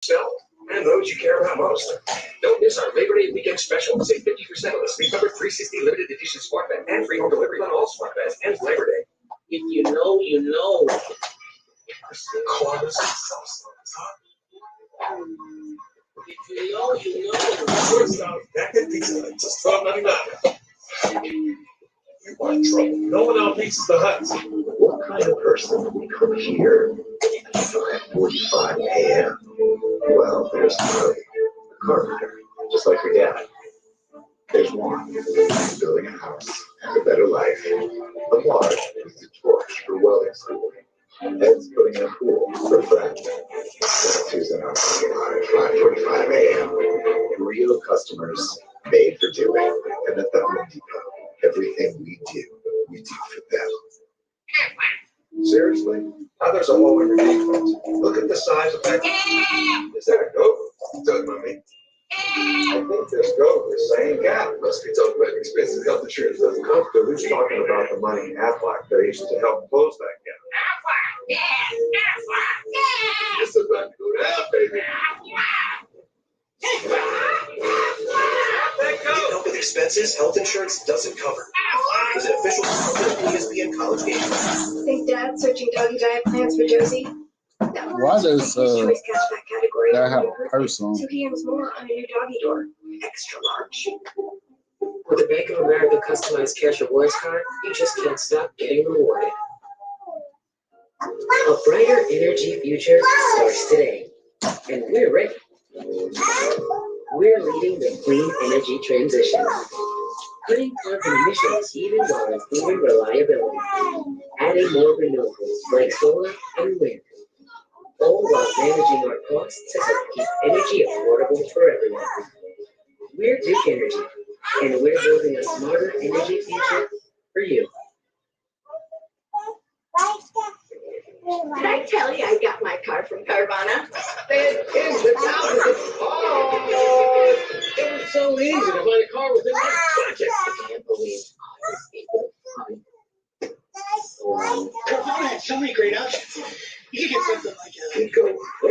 yourself and those you care about most. Don't miss our Labor Day weekend special. Save 50% on the Sleep Number 360 limited edition smart bed and free home delivery on all smart beds and Labor Day. If you know, you know. Columbus. If you know, you know. First out, packet pizza, just $12.99. You want trouble. No one out pieces the huts. What kind of person would come here at 5:45 a.m.? Well, there's Murray, a carpenter, just like your dad. There's Juan, building a house and a better life. Lamar is the torch for welding school. Ed's putting in a pool for a friend. Tuesday night at 5:45 a.m. Real customers made for doing. And at the Home Depot, everything we do for them. Seriously? Now there's a hole in your defense. Look at the size of that. Is that a goat? Doug, mommy. I think this goat is saying cat. Must be talking about expensive health insurance. Doesn't come to who's talking about the money Aflac pays to help close that gap. Aflac, yeah, Aflac, yeah. It's about to go down, baby. Help with expenses, health insurance doesn't cover. Is it official ESPN college game? Think Dad's searching doggy diet plans for Josie? Why does choice cashback category that have a purse on? 2 p.m.'s more on a new doggy door. Extra large. With a Bank of America customized cash rewards card, you just can't stop getting rewarded. A brighter energy future starts today, and we're ready. We're leading the clean energy transition, cutting carbon emissions even while improving reliability, adding more renewables like solar and wind, all while managing our costs to help keep energy affordable for everyone. We're Duke Energy, and we're building a smarter energy future for you. Did I tell you I got my car from Carvana? It was so easy to find a car within my budget. I can't believe Carvana had so many great options. You could get something like a Pico or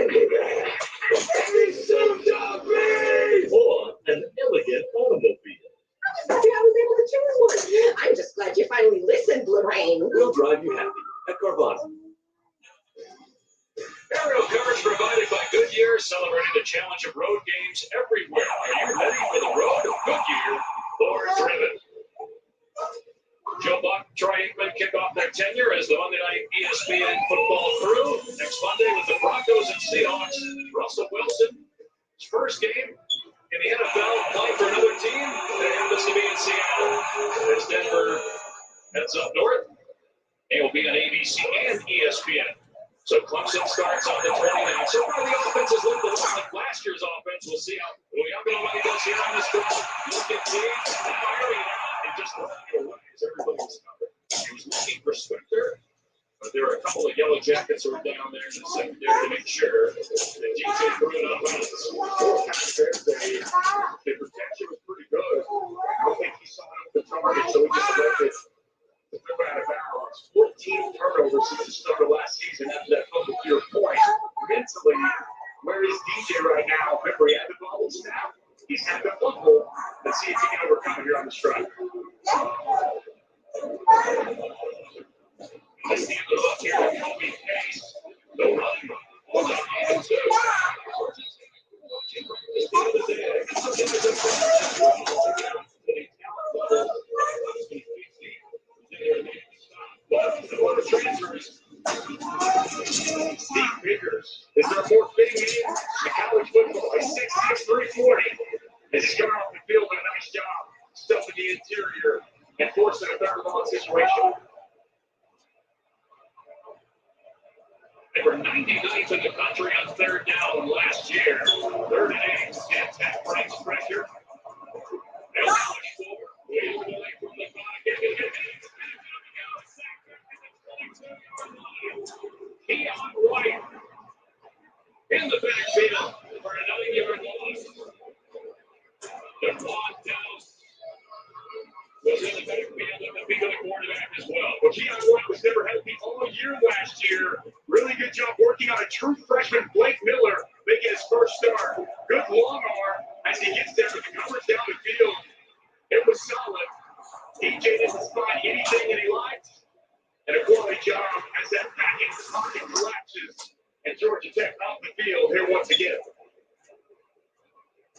an elegant automobile. I was able to choose one. I'm just glad you finally listened, Lorraine. We'll drive you happy at Carvana. Aerial coverage provided by Goodyear, celebrating the challenge of road games everywhere. Are you ready for the road of Goodyear? Lord driven. Joe Buck, Troy Aikman kick off their tenure as the Monday night ESPN football crew. Next Monday with the Broncos and Seahawks. Russell Wilson, his first game in the NFL, playing for another team. They happens to be in Seattle as Denver heads up north. They will be on ABC and ESPN. So Clemson starts on the 29th. So far the offense has looked a lot like last year's offense. We'll see how Uyunglele does here on this drive. Look at Diggs, firing out, and just running it away as everybody was covered. He was looking for Spector, but there were a couple of yellow jackets who were down there in the secondary to make sure that DJ threw it up on the protection was pretty good. I don't think he saw it with the target, so he just left it. The out of bounds. 14 turnovers since the start of last season after that fumble to your point. Mentally, where is DJ right now? Remember, he had the bubble snap. He's had the fumble. Let's see if he can overcome it here on the strike. Let's see a look here at Kobe Pace. The run. Hold on. And two. Transfers. Steve Biggers is their fourth fitting in college football. He's 6'6", 340. As he's coming off the field, did a nice job stuffing the interior and forcing a third and long situation. They were 99th in the country on third down last year. 3rd and 8. And Tech brings pressure. And push forward. Away from the pocket. Keon White in the backfield for a 9-yard loss. Devon Downs was in the backfield and the big quarterback as well. But Keon White was never healthy all year last year. Really good job working on a true freshman, Blake Miller, making his first start. Good long arm as he gets there with the coverage down the field. It was solid. DJ didn't find anything that he liked. And a quality job as that backing pocket collapses. And Georgia Tech off the field here once again.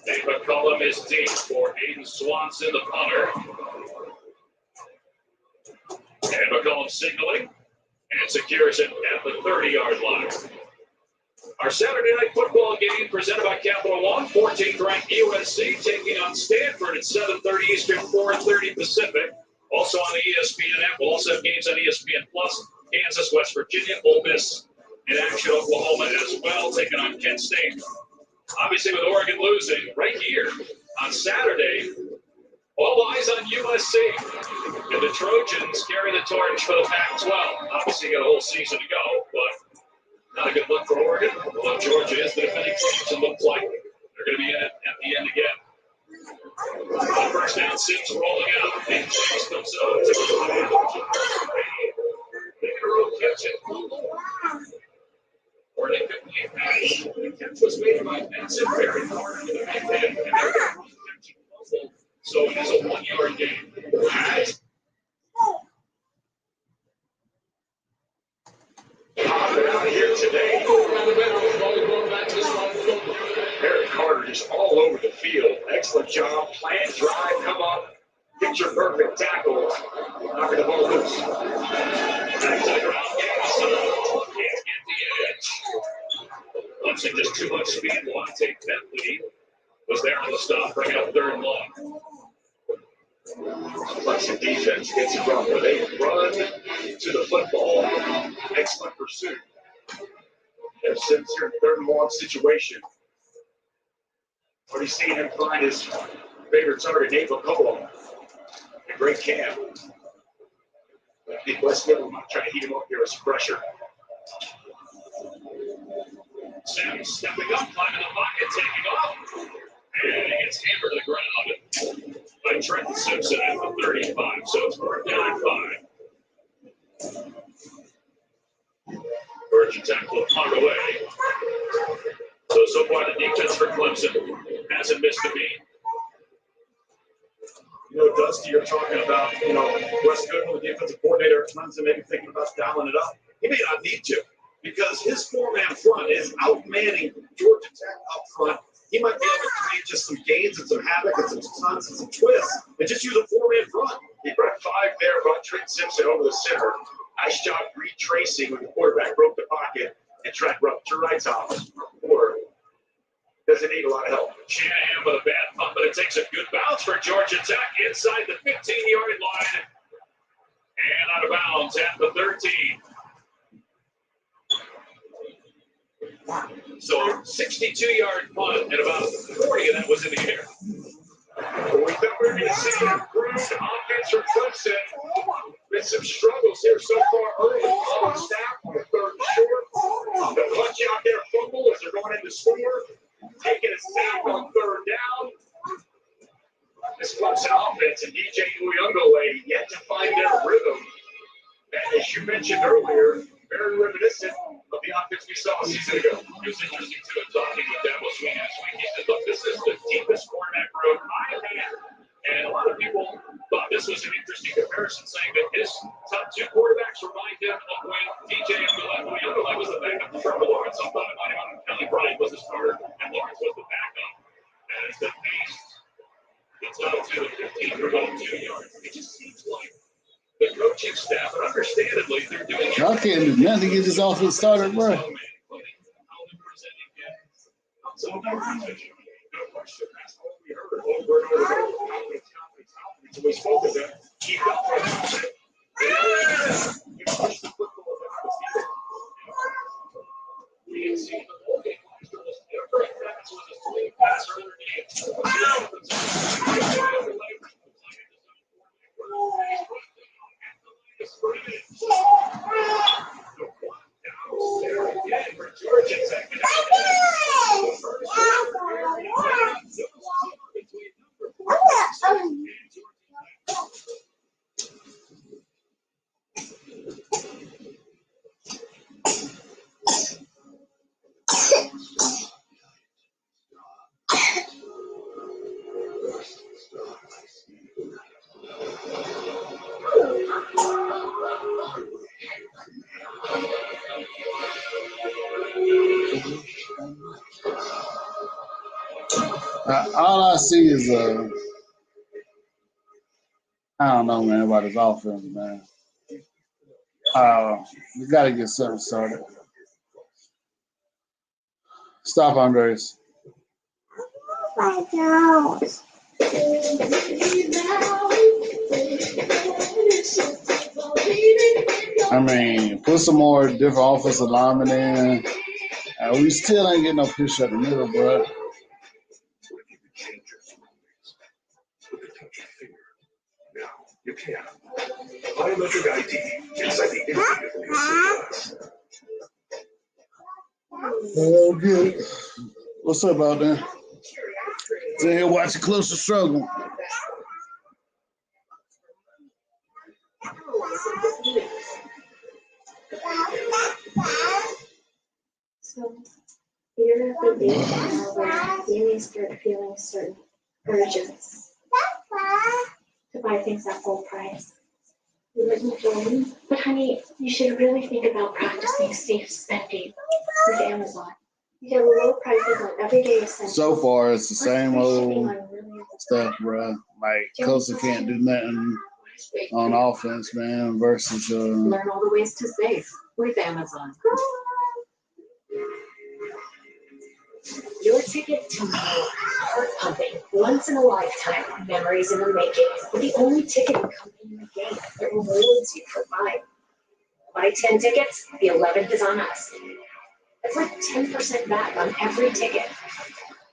Dave McCollum is deep for Aiden Swanson, the punter. And McCollum signaling and secures it at the 30-yard line. Our Saturday night football game presented by Capital One, 14th ranked USC taking on Stanford at 7:30 Eastern, 4:30 Pacific. Also on the ESPN app. We'll also have games on ESPN Plus. Kansas, West Virginia, Ole Miss, and action Oklahoma as well, taking on Kent State. Obviously, with Oregon losing right here on Saturday, all eyes on USC. And the Trojans carry the torch for the Pac-12. Obviously, got a whole season to go, but not a good look for Oregon. Although Georgia is the defending champs and looks like they're going to be in it at the end again. The first down seems rolling out. And Chase comes up to the catch it. Or they could play pass. The catch was made by Benson very hard to the man. So it is a 1-yard gain. Popping out here today. Eric Carter just all over the field. Excellent job. Planned drive, come up. Picture perfect tackle. Knocking the ball loose. Back to the ground. Can't get the edge. Clemson just too much speed. Monte Bentley was there on the stop, bringing up 3rd and long. Clemson defense gets it wrong, but they run to the football. Excellent pursuit. There's Simpson, 3rd and long situation. Already seen him find his favorite target, Nate McCollum. A great camp. I think West Middle might try to heat him up here with some pressure. Sam stepping up, climbing the pocket, taking off. And he gets hammered to the ground by Trenton Simpson at the 35. So it's 4th down and 5. Georgia Tech will punt away. So far the defense for Clemson hasn't missed a beat. Dusty, you're talking about, Wes Goodwin, the defensive coordinator at Clemson, maybe thinking about dialing it up. He may not need to because his 4-man front is outmanning Georgia Tech up front. He might be able to create just some gains and some havoc and some stunts and some twists and just use a 4-man front. He brought 5 there, brought Trent Simpson over the center. Nice job retracing when the quarterback broke the pocket and tried to rupture right top. Or doesn't need a lot of help. Shanahan with a bad punt, but it takes a good bounce for Georgia Tech inside the 15-yard line. And out of bounds at the 13. So 62-yard punt and about 40 of that was in the air. Well, we thought we were going to see an improved offense from Clemson. Been some struggles here so far early. On snap on the 3rd and short. The punch out there fumble as they're going in to score. Taking a snap on 3rd down. This Clemson offense and DJ Uyunglele yet to find their rhythm. And as you mentioned earlier, very reminiscent of the offense we saw a season ago. It was interesting, too, talking with Dabo Sweeney this week. He said, look, this is the deepest quarterback room I've had. And a lot of people thought this was an interesting comparison, saying that his top 2 quarterbacks remind him of when DJ Uyunglele was the backup for Trevor Lawrence. Some thought it might have been Kelly Bryant was the starter, and Lawrence was the backup. As the pace gets out to the 15 for about 2 yards. It just seems like the coaching staff, and understandably, they're doing I can't do nothing to get this offense started, bro. So we spoke of them. Keep up. Push the football down the field. We can see the whole game. Every pass was a swing pass for Georgia Tech. All I see is I don't know, man, about his offense, man. We got to get something started. Stop, Andres. I mean, put some more different offensive linemen in. We still ain't getting no push up the middle, bro. You can. Biometric ID inside the internet of your SIM. Oh, good. What's up out there? Sit here watching Clemson struggle. So you're at the age now where you may start feeling certain urges to buy things at full price. But honey, you should really think about practicing safe spending with Amazon. You get low prices on everyday essentials. So far, it's the same old stuff, bro. Like, Clemson can't do nothing on offense, man, versus Learn all the ways to save with Amazon. Your ticket to more heart-pumping, once-in-a-lifetime memories in the making. We're the only ticketing company in the game that rewards you for buying. Buy 10 tickets, the 11th is on us. That's like 10% back on every ticket.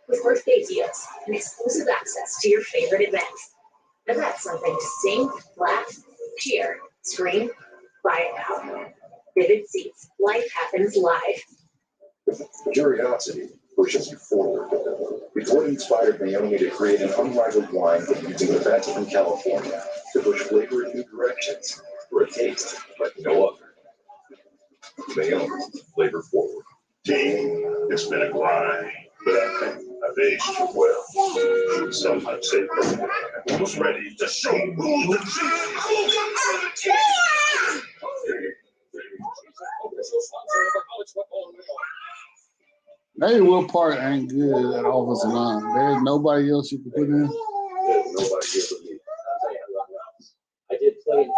With birthday deals and exclusive access to your favorite events. And that's something to sing, laugh, cheer, scream, cry about. Vivid seats. Life happens live. Curiosity pushes you forward. It's what inspired Naomi to create an unrivaled wine using the best from California to push flavor in new directions for a taste like no other. Naomi, flavor forward. Team, it's been a grind, but I think I've aged you well. Some might say I was ready to show who the Maybe Will Park ain't good at offensive line. There's nobody else you can put in. There's nobody here but me. I did play in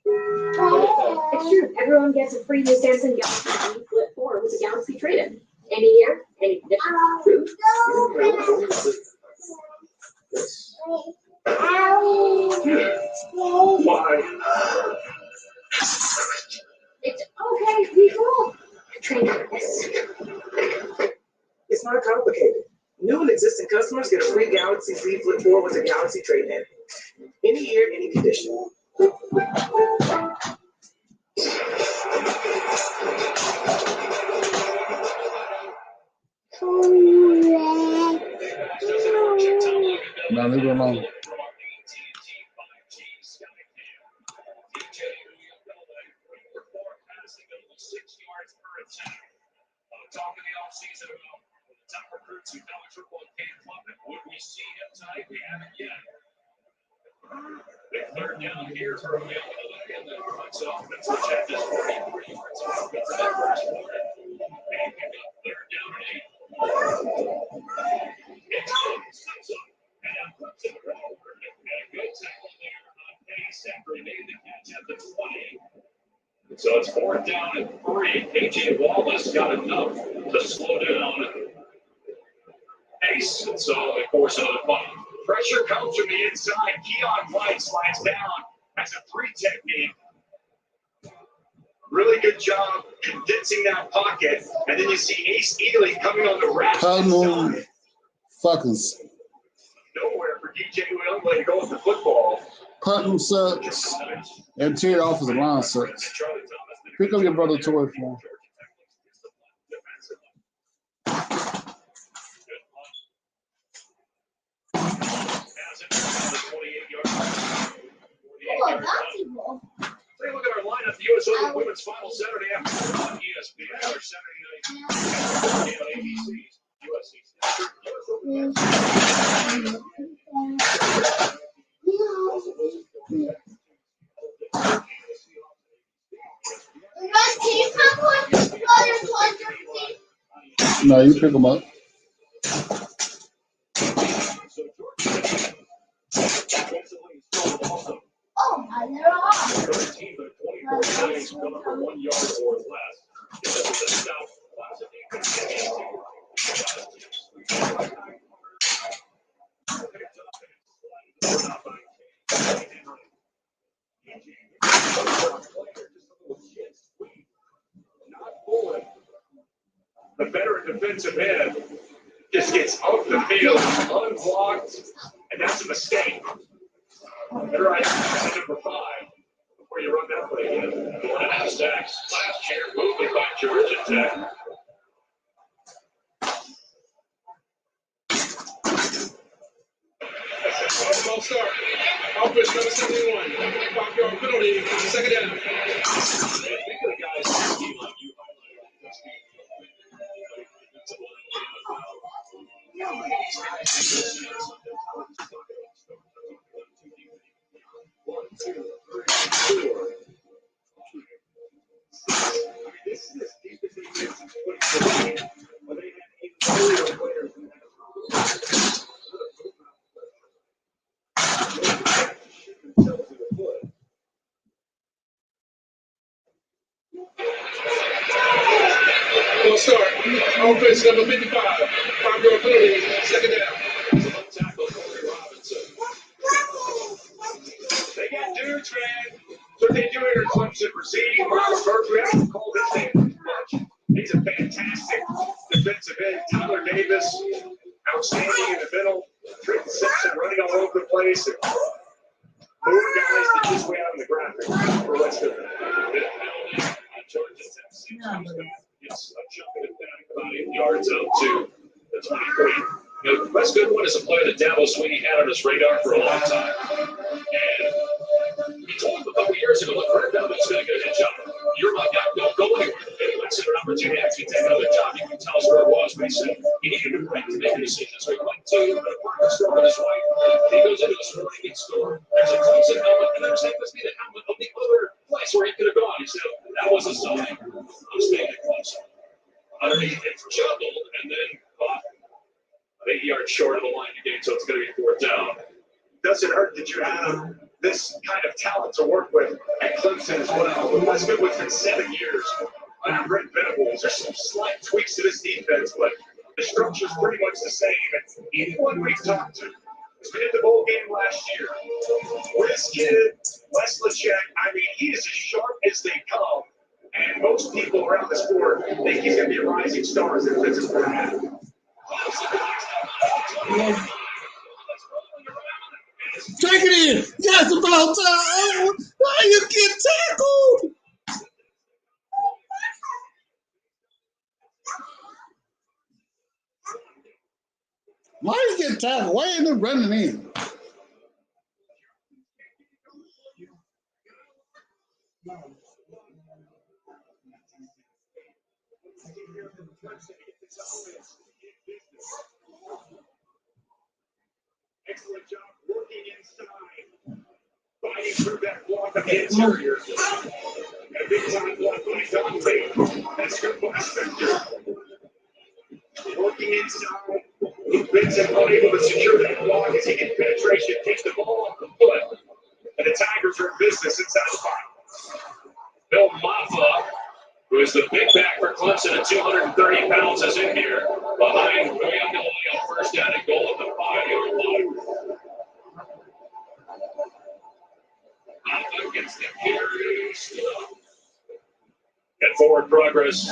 It's true. Everyone gets a free new Samsung Galaxy Z Flip 4 with a Galaxy trade-in. Any year, any condition. It's okay, be cool. Trainer this. It's not complicated. New and existing customers get a free Galaxy Z Flip 4 with a Galaxy trade-in. Any year, any condition. No, leave it alone. Talk in the offseason about the top recruits who know Triple K Club, and would we see him tonight? We haven't yet. Big third down here for him, and then cuts off the check this 43 yards off the first quarter. And pick up third down and 8. It's cuts up and puts it forward. And a good tackle there on pace after he made the catch at the 20. So it's 4th down and 3. AJ Wallace got enough to slow down Ace. And so, of course, another punt. Pressure comes from the inside. Keon White slides down. That's a 3 technique. Really good job condensing that pocket. And then you see Ace Ely coming on the rack. Fucking Nowhere for DJ Will to go with the football. Putnam sucks. Interior offensive line sucks. Pick up your brother Toy for him. Take a look at our lineup. The U.S. Open Women's Final Saturday afternoon on ESPN or Saturday night on ABC. No, you pick them up. Oh, my God. 13 of 24 plays come for 1 yard or less. This is a stout Clemson defense. The veteran defensive end just gets off the field, unblocked, and that's a mistake. Better idea number 5 before you run that play again. 1.5 sacks last year, movement by Georgia Tech. Ball start. Offense number 71. 5-yard penalty. Second down. And think of the guys on the team like you Ball start. Offense number 55. 5-yard penalty. Second down. tackle Corey Robinson. They got dudes, man. So they do it in Clemson receiving. Miles Burke called his name much. He's a fantastic defensive end. Tyler Davis, outstanding in the middle. Trenton Simpson running all over the place. And more guys that just went out in the graphic. For West Georgia Tech. It's a chunk of it back about 8 yards out to the 23. You know, Wes Goodwin is a player that Dabo Swinney had on his radar for a long time. And he told him a couple years ago, look, Greg Double's going to get a job. You're my guy, don't go anywhere. And let's an opportunity to actually take another job. You can tell us where it was, but he said he needed to break to make a decision. So he went to a department store with his wife. He goes into a sporting goods store. There's a Clemson helmet, and there's happens to be the helmet of the other place where he could have gone. He said, that was a sign. I'm staying at Clemson. Underneath it, juggled, and then caught 8 yards short of the line of game, so it's going to be 4th down. Doesn't hurt that you have this kind of talent to work with at Clemson as well. Wes Goodwin's been 7 years under Brent Venables. There's some slight tweaks to this defense, but the structure's pretty much the same. And anyone we've talked to has been at the bowl game last year. This kid, Wes LeCheck, I mean, he is as sharp as they come. And most people around the sport think he's going to be a rising star as a defensive coordinator. Take it in. Yes, about time. Why you get tackled? Why you get tackled? Why ain't they running in? Excellent job working inside. Fighting through that block on the interior. And a big time block by Dante. That's good by Spector. Working inside. Vincent unable to secure that block as he gets penetration, takes the ball off the foot. And the Tigers are in business inside the 5. Bill Maffa, who is the big back for Clemson at 230 pounds, is in here. Behind William Delaney on 1st down and goal at the 5-yard line. Maffa gets the carry. And forward progress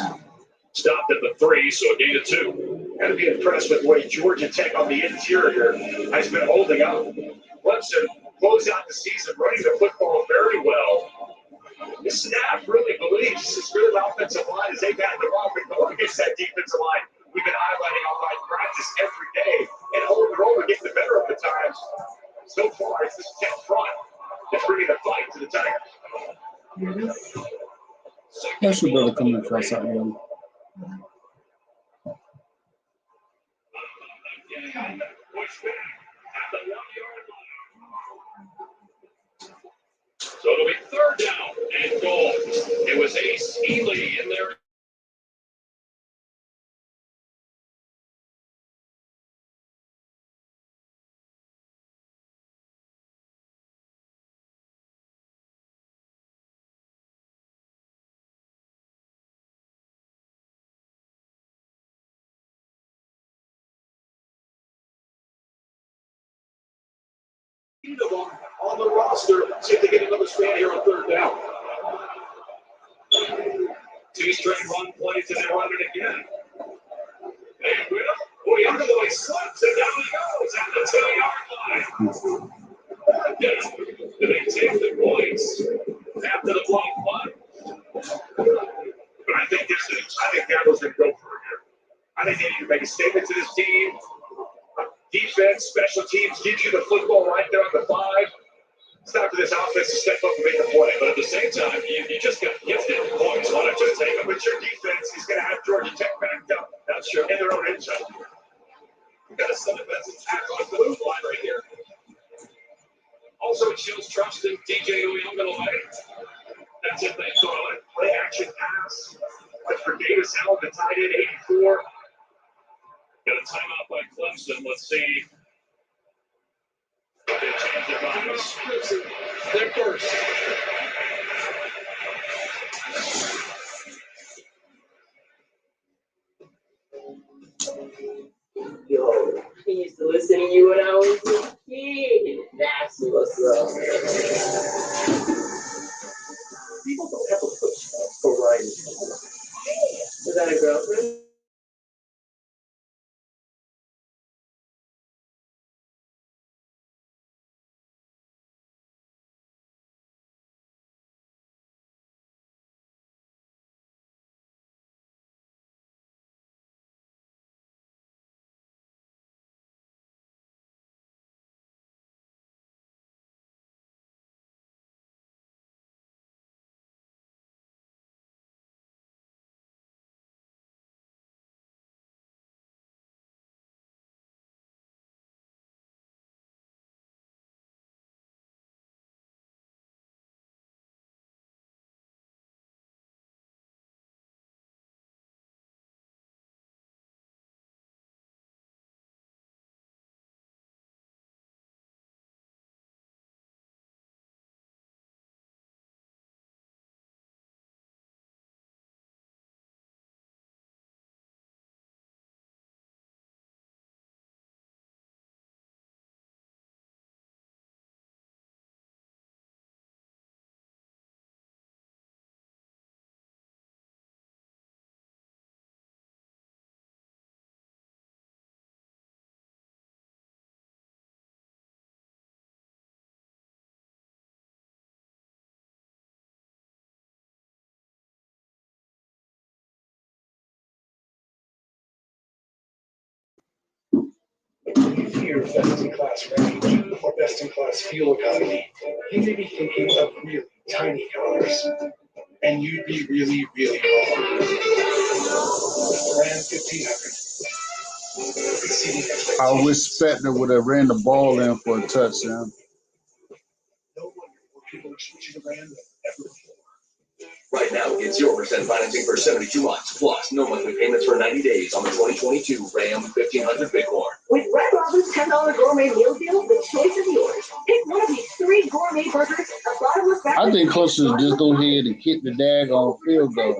stopped at the 3, so a gain of 2. Got to be impressed with the way Georgia Tech on the interior has been holding up. Clemson close out the season running the football very well. The staff really believes this is good offensive line as they've had the ball going against that defensive line. We've been highlighting all night practice every day and holding the roll and getting the better of the times. So far, it's this Tech front that's bringing the fight to the Tigers. That's your brother coming across that one. So it'll be 3rd down and goal. It was Ace Ely in there. 15 of them on the roster. See if they get another stand here on third down. Two straight run plays and they run it again. They will. Boy, under the way slips and down he goes at the 2-yard line. Do they take the points after the block punt? But I think Gabble's going to go for it here. I think they need to make a statement to this team. Defense, special teams gives you the football right there on the 5. It's time for this offense to step up and make a play. But at the same time, you just got gifted points. Why not just take them? But your defense is going to have Georgia Tech backed up. That's sure. In their own end zone. We've got a sudden defensive tackle on the move line right here. Also, it shows trust in DJ Uyunglele. That's it. They throw it. Play action pass. That's for Davis Allen, the tight end, 84. Got a timeout by Clemson. Let's see. They change their minds. They're first. Yo, I used to listen to you when I was a kid. That's what's up. People don't have a push for Ryan. Was that a girlfriend? If you hear best-in-class range or best-in-class fuel economy, you may be thinking of really tiny cars. And you'd be really, really wrong. Ram 1500. Exceeding expectations. I respect that would have ran the ball in for a touchdown. No wonder more people are switching to Ram than ever before. Right now, get 0% financing for 72 months, plus no monthly payments for 90 days on the 2022 Ram 1500 Bighorn. With Red Robin's $10 gourmet meal deal, the choice is yours. Pick one of these 3 gourmet burgers, a bottomless I think Clemson should just go ahead and kick the daggone field goal.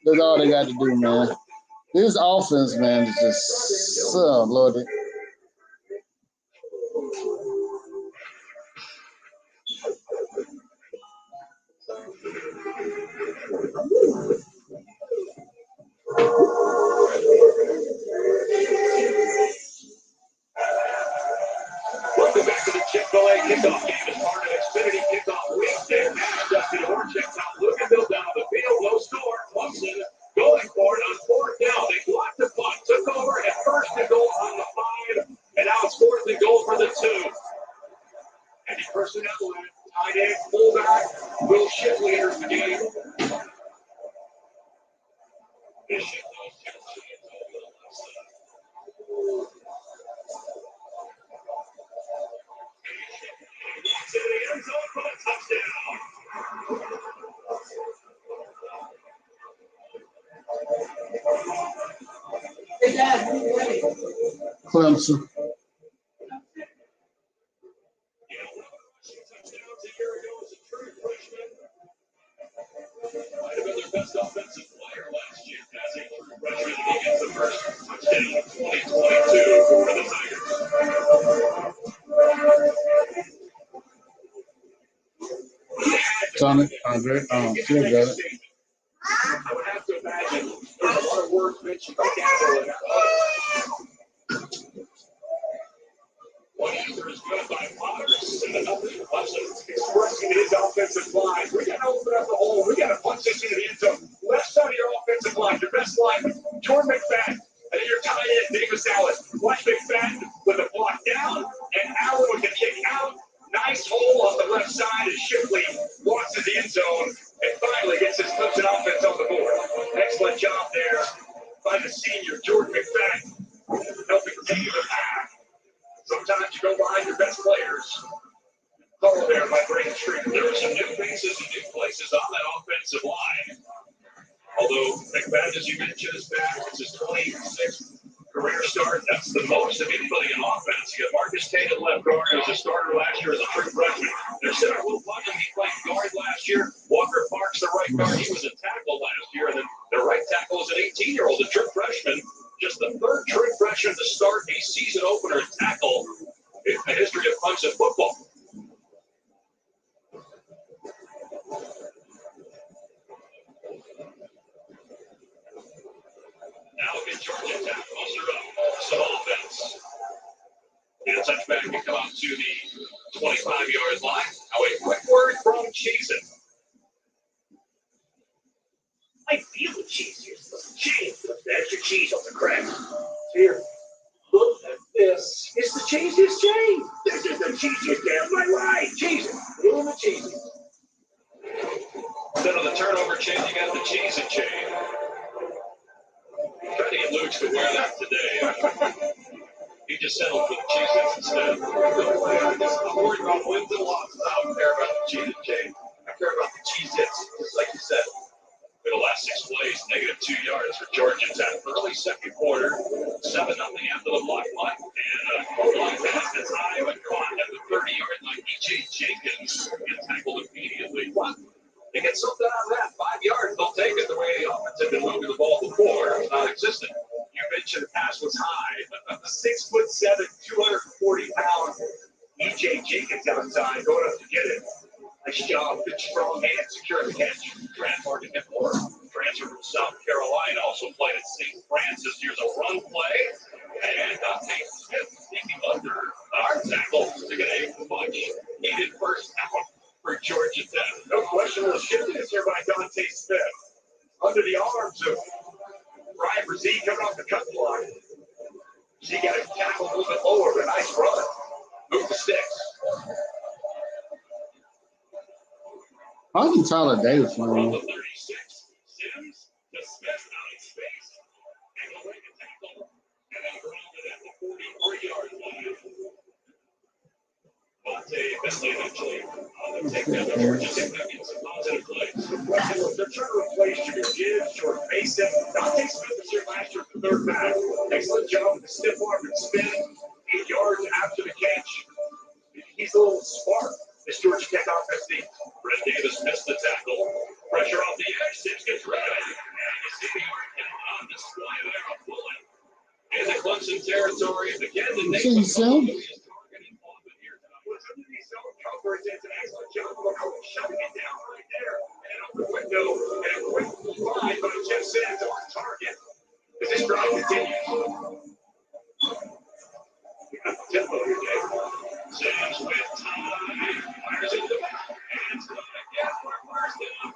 That's all they got to do, man. This offense, man, is just so loaded. Welcome back to the Chick-fil-A kickoff game as part of Xfinity Kickoff Weekend. Dustin Horchek, Tom Luganville down on the field, low score. Clemson going for it on 4th down. They blocked the punt, took over at 1st and goal on the 5, and now it's 4th and goal for the 2. And the personnel line, tight end, fullback, Will Shipley enters the game. To the end zone for the touchdown. Clemson. Touchdowns a year ago as a true freshman. Might have been their best offensive player last year as a true freshman. He gets the first touchdown of 2022 for the Tigers. on it. Andre, still got it. I would have to imagine there's a lot of words mentioned by Campbell in that. One answer is good by Potters. And another expressing his offensive line. We got to open up the hole. We got to punch this into the end zone. Left side of your offensive line, your best lineman, Jordan McFadden. And then your tight end, Davis Allen. Watch McFadden with a block down, and Allen with the kick out. Nice hole on the left side, and Shipley walks to the end zone and finally gets his Clemson offense on the board. Excellent job there by the senior, Jordan McFadden, helping take the path. Sometimes you go behind your best players. Call there by Brady Street. There are some new faces and new places on that offensive line. Although McFadden, as you mentioned, is back. It's his 26th career start. That's the most of anybody in offense. You got Marcus Tate at left guard, who was a starter last year as a true freshman. Their center, Will Putnam, he played guard last year. Walker Parks, the right guard, he was a tackle last year. And then the right tackle is an 18-year-old, a true freshman. Just the third true freshman to start a season opener and tackle in the history of Clemson football. Now again, Georgia Tech closer up, some offense. And a touchback can come out to the 25-yard line. Now a quick word from Jason. I feel the cheese here. Cheese. The extra cheese on the crack. Here. Look at this. It's the cheesiest chain. This is the cheesiest damn right. Cheese it. Little the cheesy. Instead of the turnover chain, you got the cheese and chain. Trying to get Luke to wear that today. He just settled for the Cheez-Its instead. I'm worried about wins and losses. I don't care about the cheese and chain. I care about the Cheez-Its, just like you said. For the last 6 plays, negative 2 yards for Georgia Tech. Early second quarter, 7-0 after the block punt. And a line pass that's high but caught at the 30-yard line. E.J. Jenkins gets tackled immediately. What? They get something out of that. 5 yards, they'll take it the way the offense had been moving the ball before. It was non-existent. You mentioned the pass was high. 6'7", 240-pound E.J. Jenkins outside, going up to get it. Nice job, good strong hand, secure the catch. Transfer to him or transfer from South Carolina. Also played at St. Francis. Here's a run play. And Nate Smith sneaking under our tackle to get a much needed first down for Georgia Tech. No question, the shifting is here by Dante Smith. Under the arms of Brian Brzee coming off the cut block. She got his tackle a little bit lower, but a nice run. Move the sticks. I think Tyler Davis From won. the 36, Sims to Smith out in space. And away to tackle. And then grounded at the 43-yard line. Monte Bentley eventually on the takedown. Georgia Tech making some positive plays. They're trying to replace Junior Gibbs, Jordan Mason. Dante Smith was here last year at the third back. Excellent job with the stiff arm and spin. 8 yards after the catch. He's a little spark. This Georgia Tech offense needs. Brett Davis missed the tackle. Pressure off the edge. Sims gets rid of it. And you see the argument on display there. A bullet in the Clemson territory. Again, the See, Sim? Underneath zone coverage, it's an excellent job of shutting it down right there. And up the window, and a quick line, but Jeff Sims on target. As this drive continues. We got the tempo here, Dave. Sims with time. Fires into the back. And it's going again for a first down.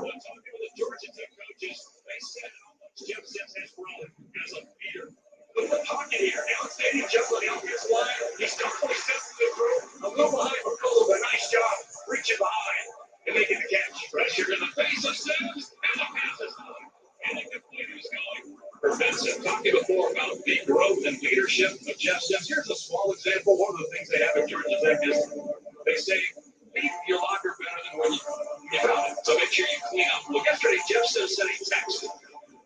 When talking with the Georgia Tech coaches, they said how much Jeff Sims has grown as a leader. With the pocket here, outstanding jump on the offensive line. He's constantly sensing the throw. A little behind McCullough, but nice job reaching behind and making the catch. Pressure in the face of Sims. And the pass is high. And it completely is going for Benson. Talking before about the growth and leadership of Jeff Sims. Here's a small example. One of the things they have at Georgia Tech is they say, leave your locker better than when you found it. So make sure you clean up. Well, yesterday, Jeff Sims sent a text to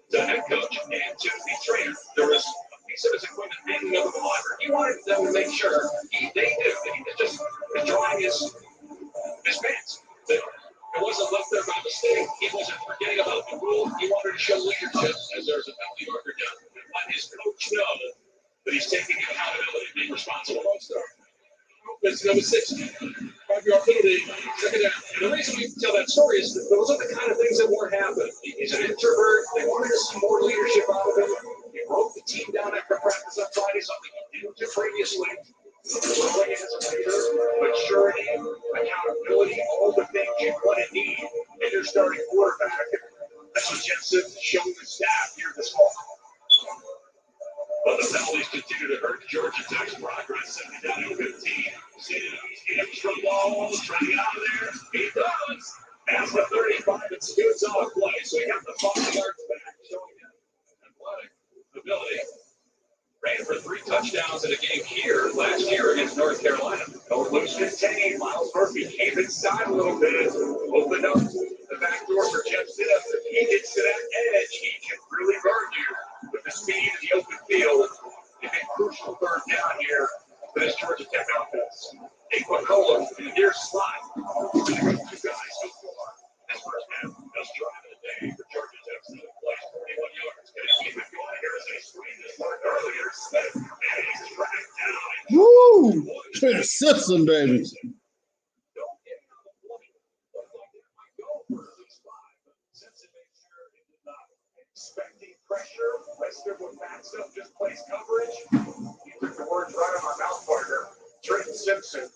the head coach and to the trainer. There was a piece of his equipment hanging over the locker. He wanted them to make sure they knew that he was just drawing his pants. That it wasn't left there by mistake. He wasn't forgetting about the rule. He wanted to show leadership as there's a penalty marker down. And let his coach know that he's taking accountability, being responsible. It's number 6. 5-yard penalty. Second down. And the reason we tell that story is that those are the kind of things that weren't happening. He's an introvert. They wanted to see more leadership out of him. He broke the team down after practice on Friday, something he didn't do previously. Playing as a leader, maturity, accountability, all the things you want to need in your starting quarterback. That's what Jeff Sims has shown the staff here this fall. But the penalties continue to hurt Georgia Tech's progress. 7 down to 15. He extra ball, trying to get out of there. He does. As the 35, it scoots off play. So you have the 5 yards back, showing him athletic ability. Ran for 3 touchdowns in a game here last year against North Carolina. Don't lose contain. Miles Murphy came inside a little bit. Opened up the back door for Jeff Sims. If he gets to that edge, he can really burn you with the speed in the open field. It's a crucial third down here for this Georgia Tech offense. Aquacola in the near slot. 2 guys so far. This first half, just driving the day for Georgia Tech. 7 plays, 41 yards. Going to keep it going here as they screen this one earlier. And he's tracked down. Woo! Simpson, baby. Don't get on the point. Looked like it might go for at least 5. But Simpson made sure it did not. Expecting pressure. Lester with backs up, just plays coverage. He took the words right out of my mouth, partner. Trenton Simpson.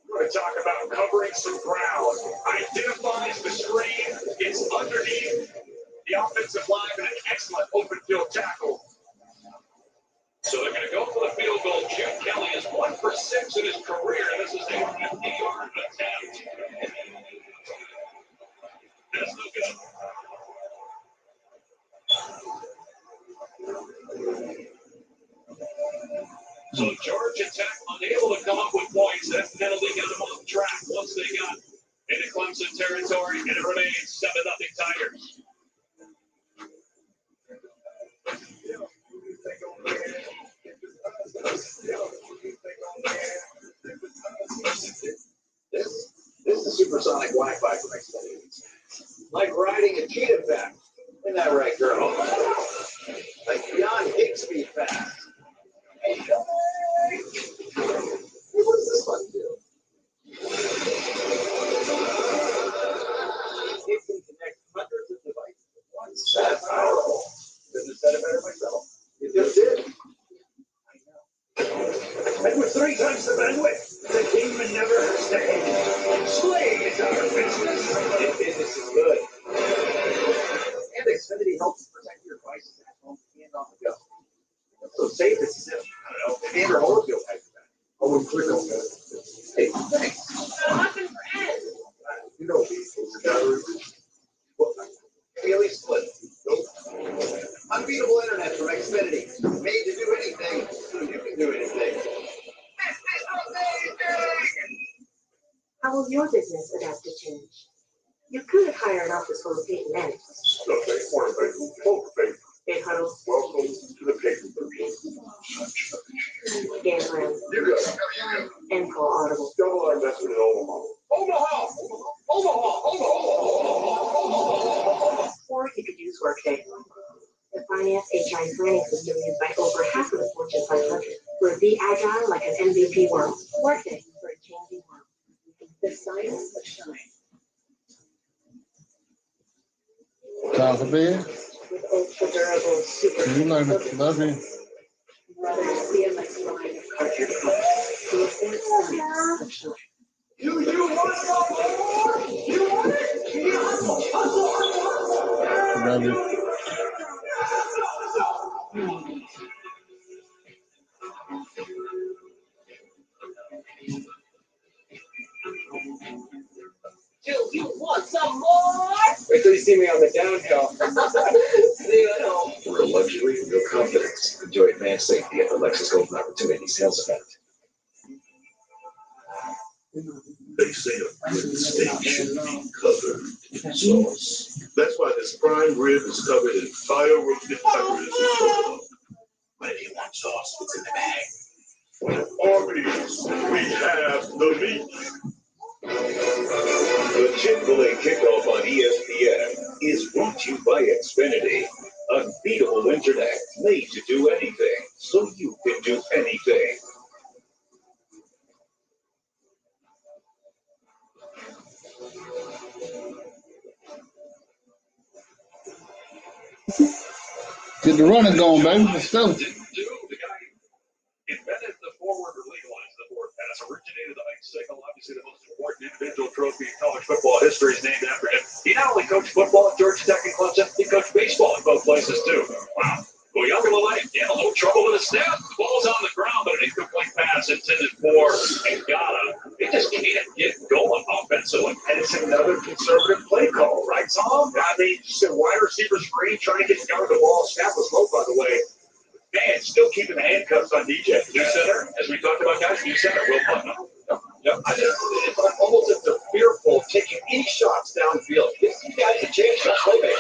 We're going to talk about covering some ground. Identifies the screen. It's underneath the offensive line and an excellent open field tackle. So they're going to go for the field goal. Jim Kelly is 1 for 6 in his career. This is a 50-yard attempt. That's no good. So Georgia Tech unable to come up with points. That penalty got them off track once they got into Clemson territory, and it remains 7-0 Tigers. This is supersonic Wi-Fi for next day. Like riding a cheetah fast. Isn't that right, girl? Like beyond Higgsby fast. Hey, what does this one do? It can connect hundreds of devices at once. That's powerful. Couldn't have said it better myself. It just did. I know. And with 3 times the bandwidth, the demon never has to end. Slaying is our business. And business is good. And Xfinity helps protect your devices at home and on the go. So safe as if, I don't know, if Andrew Holyfield has that. I wouldn't click on that. Hey, thanks. Nothing for Ed. You know me, it's a gallery. Well, Haley Split. Nope. Unbeatable internet from Xfinity. Made to do anything, so you can do anything. How will your business adapt to change? You could hire an office full of patent eggs. No, they weren't making poker paper. Big huddles, Welcome to the paper version. game plan, You got it. and call audible. Double our investment in Omaha. Omaha! Omaha! Or you could use Workday. The finance, HR, and planning system used by over half of the Fortune 500. We're the agile like an MVP world. Workday for a changing world. The science of shine. Time for bed? With ultra durable, super. You like it. Love you. Rather CMX line of cartridge pumps. The advanced science of shine. You want more? You want it? Hustle. Love you. You want some more? Wait till you see me on the downhill. See you at home. Real luxury, real confidence. Enjoy advanced safety at the Lexus Golden Opportunity Sales Event. They say a good steak should be covered in sauce. That's why this prime rib is covered in fire-roasted peppers and provolone. But if you want sauce, what's in the bag? Arby's, we have the meat. The Chick-fil-A kickoff on ESPN is brought to you by Xfinity. Unbeatable internet made to do anything, so you can do anything. Get the running going, baby. Let's go. The guy invented the forward or legalized the forward pass, originated the bicycle, obviously the most important individual trophy in college football history is named after him. He not only coached football at Georgia Tech and Clemson, he coached baseball at both places too. Wow. Uyunglele in a little trouble with a snap. The ball's on the ground, but an incomplete pass intended for Ngata. It just can't get going offensively. And it's another conservative play call, right, Tom? I mean, just a wide receiver screen trying to get down the ball. Snap was low, by the way. Man, still keeping the handcuffs on DJ. New center, as we talked about, guys, new center, Will Putnam. Yep. It's almost as they're fearful of taking any shots downfield. Give these guys a chance to play, baby.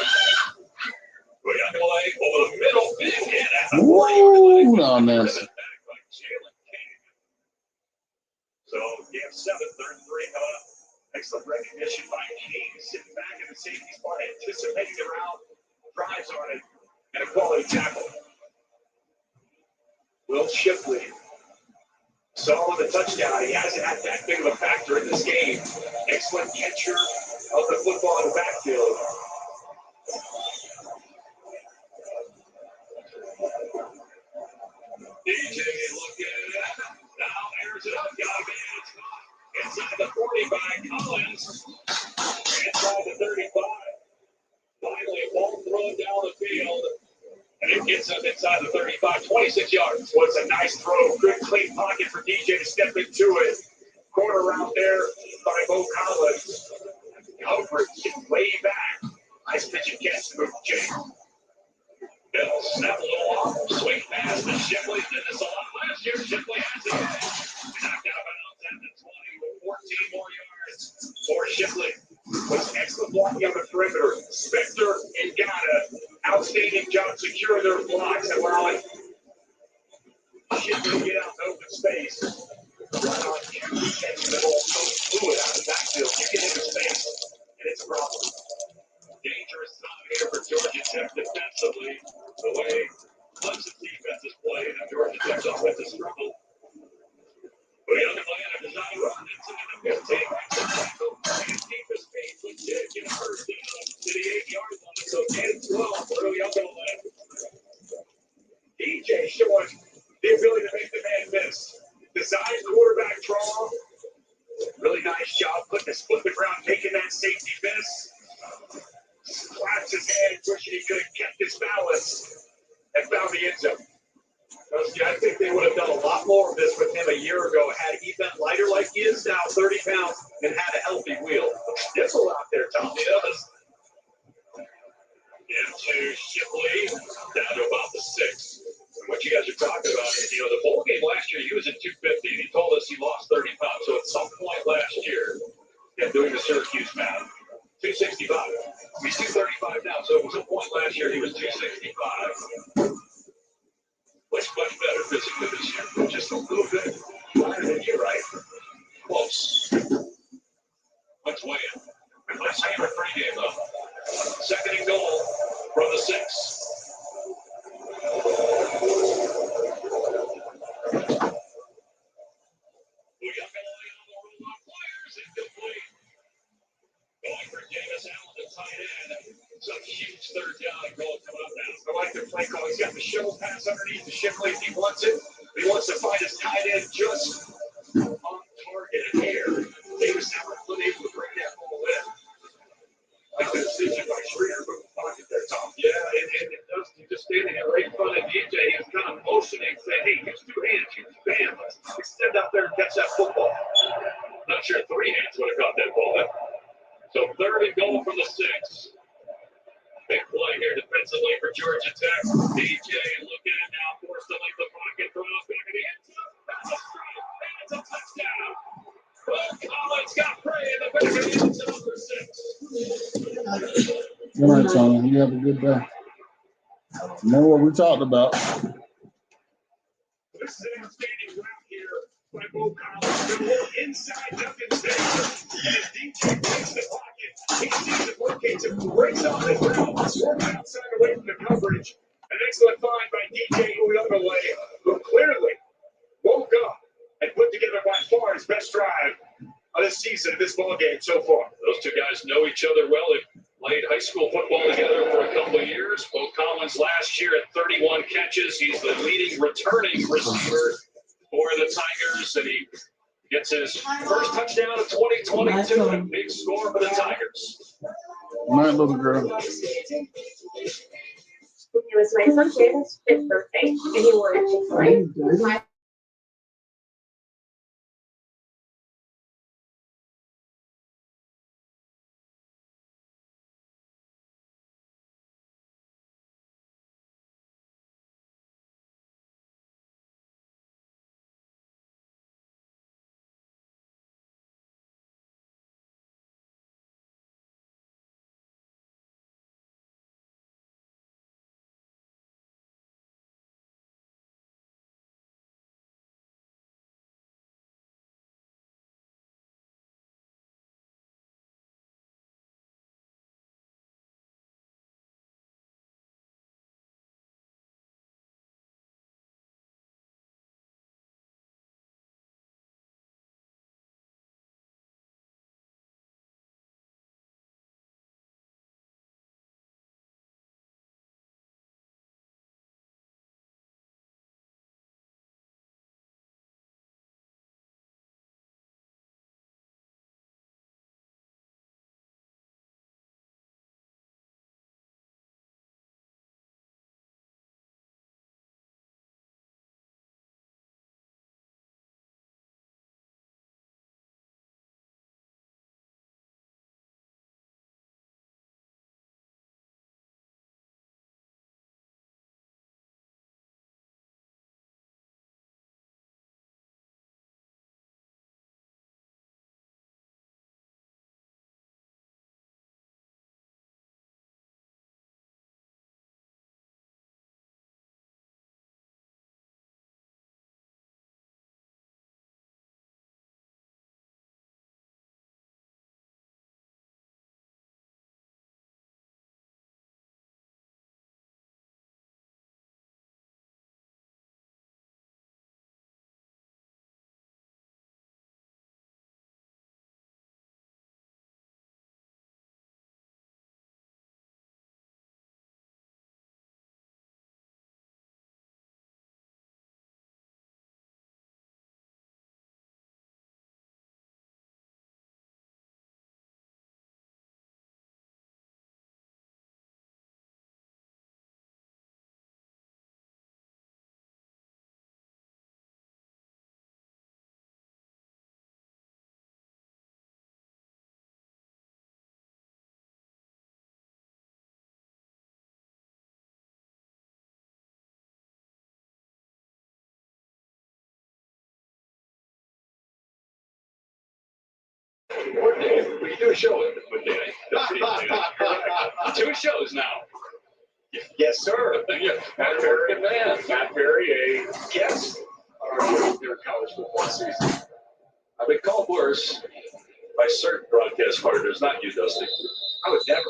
Uyunglele over the middle, big hit at the 40-yard line. No, man. So, game 7, 3rd and 3 coming up. Excellent recognition by King, sitting back in the safety spot, anticipating the route, drives on it, and a quality tackle. Will Shipley saw the touchdown. He hasn't had that big of a factor in this game. Excellent catcher of the football in the backfield. DJ looking at it. Now airs it up. Got a man. Inside the 40 by Collins. Inside the 35. Finally, ball thrown down the field. And it gets up inside the 35, 26 yards. Well, it's a nice throw. Good, clean pocket for DJ to step into it. Corner out there by Bo Collins. Coverage way back. Nice pitch and catch to move Jay. Bill snap a little off. Swing pass to Shipley. Did this a lot last year. Shipley has it. Knocked out of bounds at the 20 with 14 more yards for Shipley. Was excellent blocking on the perimeter. Spector and Ngata, outstanding job securing their blocks, allowing Shipley to get out in open space. Right on cue, catching the ball so fluid out of the backfield. You get into space, and it's a problem. Dangerous time here for Georgia Tech defensively. The way Clemson defense is playing, and Georgia Tech's offense is struggled. But young Atlanta does not run into the 15. And keep his feet legit. Get a first down to the 8-yard line. So 10-12 for young Atlanta. DJ showing the ability to make the man miss. Designs quarterback draw. Really nice job putting his foot in the ground, taking that safety miss. Claps his head, wishing he could have kept his balance and found the end zone. I think they would have done a lot more of this with him a year ago had he been lighter like he is now, 30 pounds, and had a healthy wheel. There's a lot there, Tom. Yes. Into Shipley, down to about the 6. And what you guys are talking about is, the bowl game last year, he was at 250, and he told us he lost 30 pounds. So at some point last year, doing the Syracuse math, 265. He's 235 now, so it was a point last year he was 265. Looks much better physically this year. Just a little bit higher than you, right? Close. Let's weigh in. Let's say our pregame, though. 2nd and goal from the 6. Going for Davis Allen, the tight end. It's a huge 3rd down goal coming up now. I like the play call. He's got the shovel pass underneath the Shipley if he wants it. He wants to find his tight end just on target here. Davis Allen able to bring that ball in. Like the decision by Schreeder moving pocket there, Tom. Yeah, and it does. He's just standing there right in front of DJ. He was kind of motioning, saying, hey, use 2 hands, use 2 hands. Let's extend out there and catch that football. Not sure 3 hands would have caught that ball. So 3rd and goal from the 6. Big play here defensively for Georgia Tech. DJ looking at now, forced to leave the pocket, throws back in the end zone. That's a strike, and it's a touchdown. Will Collins got prey in the back of the end zone for 6. All right, Tony. You have a good day. Know what we talked about. This is an outstanding route here by Bo Collins. Inside Duncan's face. And as DJ takes the pocket, he sees it, locates it, breaks on his route, swarms outside away from the coverage. An excellent find by DJ Uyunglele, who clearly woke up and put together by far his best drive of this season, of this ball game so far. Those two guys know each other well. They've played high school football together for a couple of years. Bo Collins last year. year at 31 catches. He's the leading returning receiver for the Tigers, and he gets his first touchdown of 2022. A big score for the Tigers. My little girl. It was my son Jaden's 5th birthday, and he wanted to play. We can do a show with Danny. Two shows now. Yes, sir. Matt Berry, Matt Berry, a guest on our show during college football season. I've been called worse by certain broadcast partners, not you, Dusty. I would never.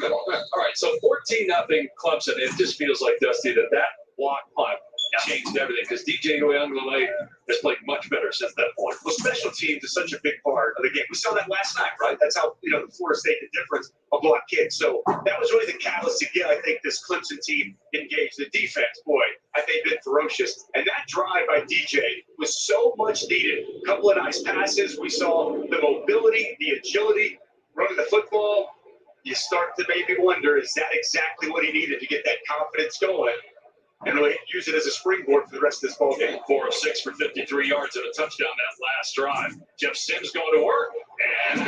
All right, so 14-0 Clemson. It just feels like, Dusty, that block punt changed everything because DJ Uyunglele has played much better since that point. Well, special teams is such a big part of the game. We saw that last night, right? That's how, the Florida State, the difference of block kick. So that was really the catalyst to get, I think, this Clemson team engaged. The defense, boy, I think been ferocious. And that drive by DJ was so much needed. A couple of nice passes. We saw the mobility, the agility, running the football. You start to maybe wonder, is that exactly what he needed to get that confidence going and really use it as a springboard for the rest of this ball game? 4 of 6 for 53 yards and a touchdown that last drive. Jeff Sims going to work, and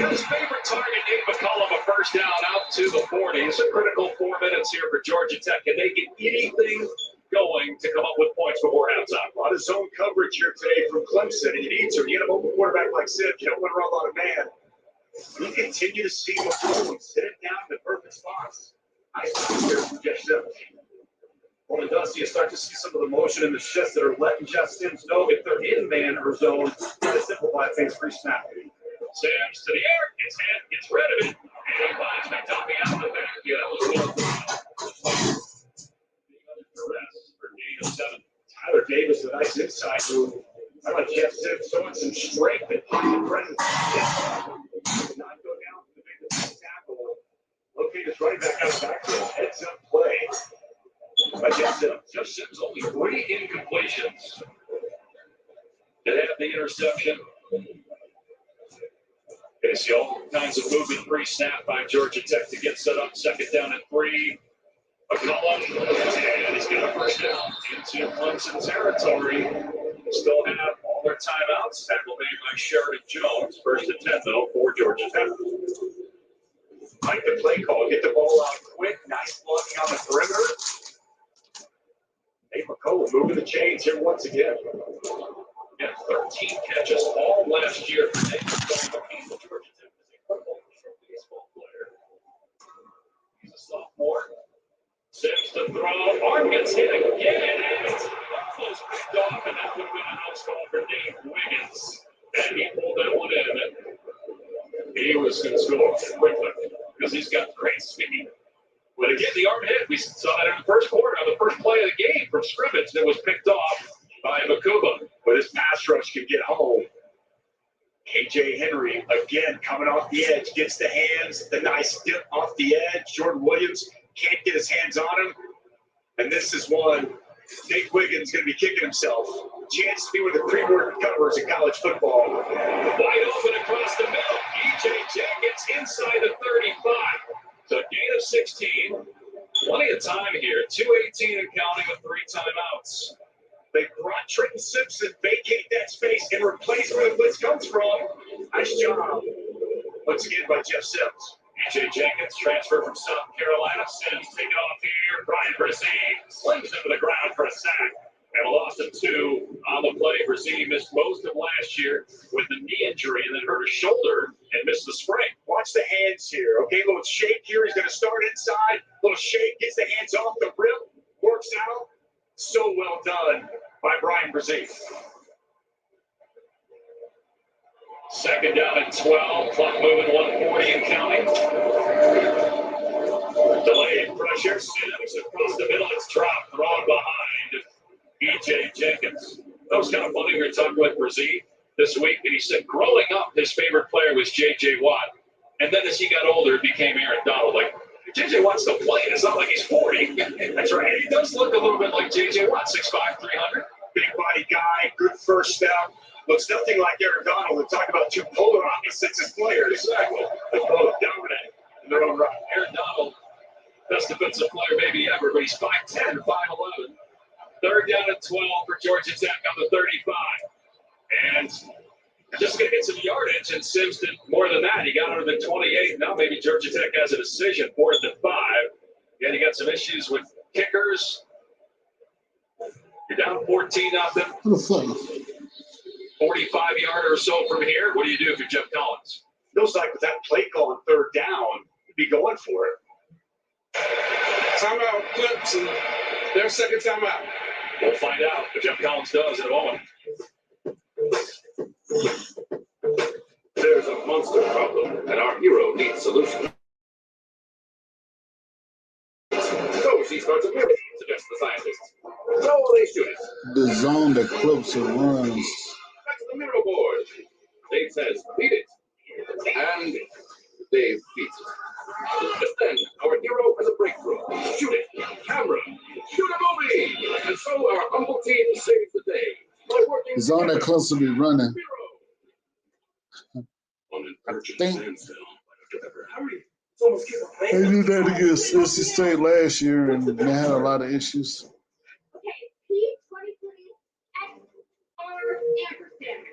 his favorite target, Nick McCollum, a first down out to the 40. It's a critical 4 minutes here for Georgia Tech. Can they get anything going to come up with points before halftime? A lot of zone coverage here today from Clemson, and you need to. You get an open quarterback like Sid, you don't want to run a lot of man. You continue to see McCollum sit it down in the perfect spots. Nice here from Jeff Sims. Well, and Dusty, you start to see some of the motion in the shifts that are letting Jeff Sims know if they're in man or zone, try to simplify things pre-snap. Sims to the air, gets hit, gets rid of it, and he finds McDuffie out of the back. Yeah, that was for gain of 7. Tyler Davis, a nice inside move. I like Jeff Sims showing some strength and pocket presence. Did not go down to the big tackle. Locate his running back out of the backfield. Heads up play. by Jeff Sims. Jeff Sims only 3 incompletions. Did have the interception. Okay, see all kinds of movement pre-snap by Georgia Tech to get set up. 2nd down and 3. McCollum, and he's got a first down into Clemson territory. Still have all their timeouts. Tackle made by Sheridan Jones. 1st and 10, though, for Georgia Tech. Like the play call, get the ball out quick. Nice blocking on the perimeter. Nate McCollum moving the chains here once again. Yeah, 13 catches all last year for Nate McCollum. He's a Georgia Tech baseball player. He's a sophomore. Sims to throw. Arm gets hit again. Almost picked off, and that would have been a house call for Dave Wiggins. And he pulled that one in. He was going to score quickly because he's got great speed. But again, the arm hit. We saw that in the first quarter on the first play of the game from scrimmage that was picked off by Makuba. But his pass rush can get home. KJ Henry, again, coming off the edge, gets the hands, the nice dip off the edge. Jordan Williams can't get his hands on him. And this is one, Nate Wiggins going to be kicking himself. Chance to be with the pre-work covers in college football. Wide open across the middle. EJ Jenkins inside the 35. So a gain of 16. Plenty of time here. 2:18 and counting with 3 timeouts. They brought Trenton Simpson, vacate that space, and replace where the blitz comes from. Nice job. Once again by Jeff Sims. EJ Jenkins transferred from South Carolina. Sims taking off here. Brian Brzee slings him to the ground for a sack. And a loss of 2 on the play. Brzee missed most of last year with the knee injury and then hurt his shoulder and missed the spring. Watch the hands here. Okay, little shake here. He's going to start inside. Little shake, gets the hands off the rim. Works out. So well done by Brian Brzee. 2nd down and 12. Clock moving 140 and counting. Delayed pressure. Sims across the middle. It's dropped. Thrown behind EJ Jenkins. That was kind of funny. We were talking with Brzee this week, and he said growing up, his favorite player was J.J. Watt. And then as he got older, it became Aaron Donald. Like, J.J. Watt's still playing. It's not like he's 40. That's right. He does look a little bit like J.J. Watt, 6'5", 300. Big body guy, good first step. Looks nothing like Aaron Donald. We talk about 2 polar opposites as players. Exactly. They're both dominant in their own right. Aaron Donald, best defensive player maybe ever, but he's 5'10", 5'11". 3rd down and 12 for Georgia Tech on the 35. And just going to get some yardage, and Sims did more than that. He got under the 28. Now maybe Georgia Tech has a decision, 4th and 5. Again, you got some issues with kickers. You're down 14-0. 45-yard or so from here. What do you do if you're Jeff Collins? Feels like with that play call on 3rd down, you'd be going for it. Timeout, Clemson. Their 2nd timeout. We'll find out what Jeff Collins does in a moment. There's a monster problem, and our hero needs solution. So she starts a mission, suggests the scientists. So they shoot it. The zone that Clemson runs. Back to the mirror board. Dave says, beat it. And Dave beats it. Just then, our hero has a breakthrough. Shoot it. Camera. Shoot a movie. And so our humble team saves the day. By working The zone that Clemson be running. On an urgent Think- standstill. Hurry. It's almost kick a They did that against NC State last year, and they had a lot of issues. Okay, P23 XR ampersand.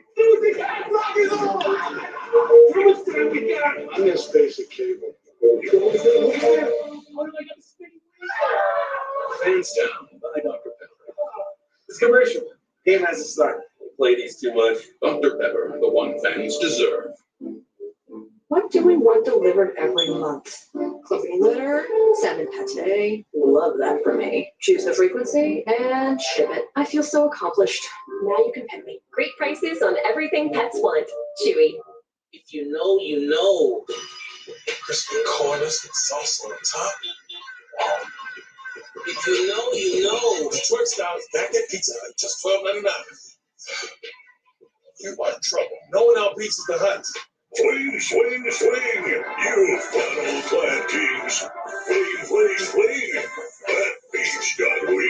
I miss basic cable. Hands down by Dr. Pepper. It's commercial. Game hasn't started. Play these too much. Dr. Pepper, the one fans deserve. What do we want delivered every month? Clothing litter, salmon pate. Love that for me. Choose the frequency and ship it. I feel so accomplished. Now you can pet me. Great prices on everything pets want. Chewy. If you know, you know. Crispy corners with sauce on top. If you know, you know. Detroit style's back at Pizza Hut, just $12.99. You are in trouble. No one outbeats the Hut. Swing, swing, swing. You fun old Glad Kings. Fling, fling, fling. Glad Beach.we.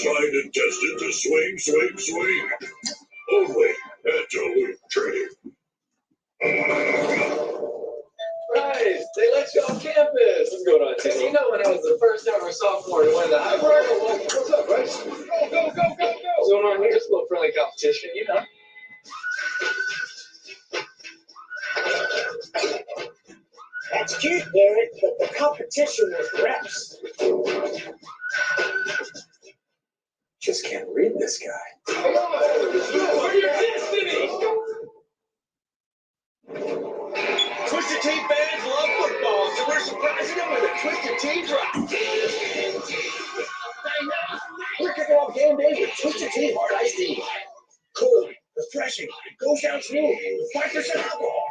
tried and tested to swing, swing, swing. Only at Duluth Trading. Right, they let you on campus. What's going on, Tim? You know when I was the first ever sophomore to win the high road. What's up, Bryce? Go, go, go, go, go. What's going on here? Just a little friendly competition, you know. That's cute, Garrett, but the competition was reps. Just can't read this guy. Come on, for your destiny. Twisted Tea fans love football, so we're surprising them with a Twisted Tea drop. We're kicking off game day with Twisted Tea Hard Iced Tea. Cold, refreshing, goes down smooth, 5% alcohol.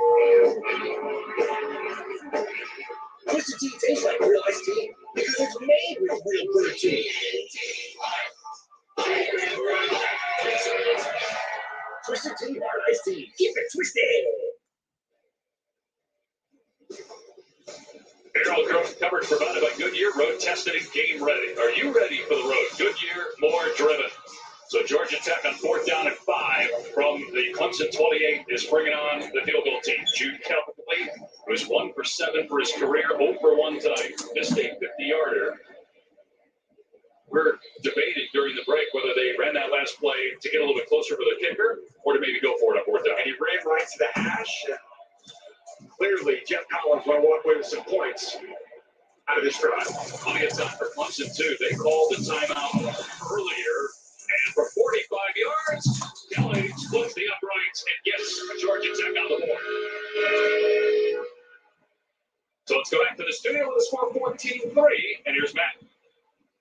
Twisted Tea tastes like real iced tea because it's made with real good tea. Twisted Tea Hard Iced Tea. Keep it twisted. Harold Gross coverage provided by Goodyear, road tested and game ready. Are you ready for the road? Goodyear, more driven. So Georgia Tech on 4th down and 5 from the Clemson 28 is bringing on the field goal team. Jude Kelly was 1 for 7 for his career, 0 for 1 tonight. Missed a 50-yarder. We're debating during the break whether they ran that last play to get a little bit closer for the kicker or to maybe go for it on 4th down. And he ran right to the hash. Clearly, Jeff Collins want to walk away with some points out of this drive. Plenty of time for Clemson, too. They called the timeout earlier, and for 45 yards, Kelly splits the uprights and gets Georgia Tech on the board. So let's go back to the studio with a score 14-3, and here's Matt.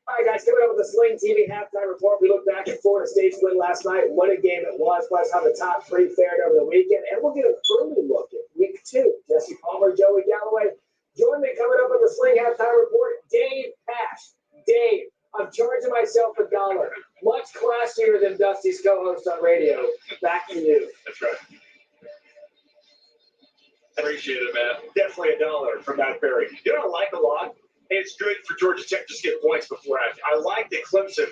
All right, guys, coming up with the Sling TV halftime report. We look back at Florida State's win last night. What a game it was. Plus how the top three fared over the weekend. And we'll get a early look at week 2. Jesse Palmer, Joey Galloway. Join me coming up on the Sling halftime report. Dave Pash. Dave, I'm charging myself $1. Much classier than Dusty's co-host on radio. Back to you. That's right. Appreciate it, man. Definitely $1 from Matt Berry. You know what I like a lot? It's good for Georgia Tech to just get points before action. I like that Clemson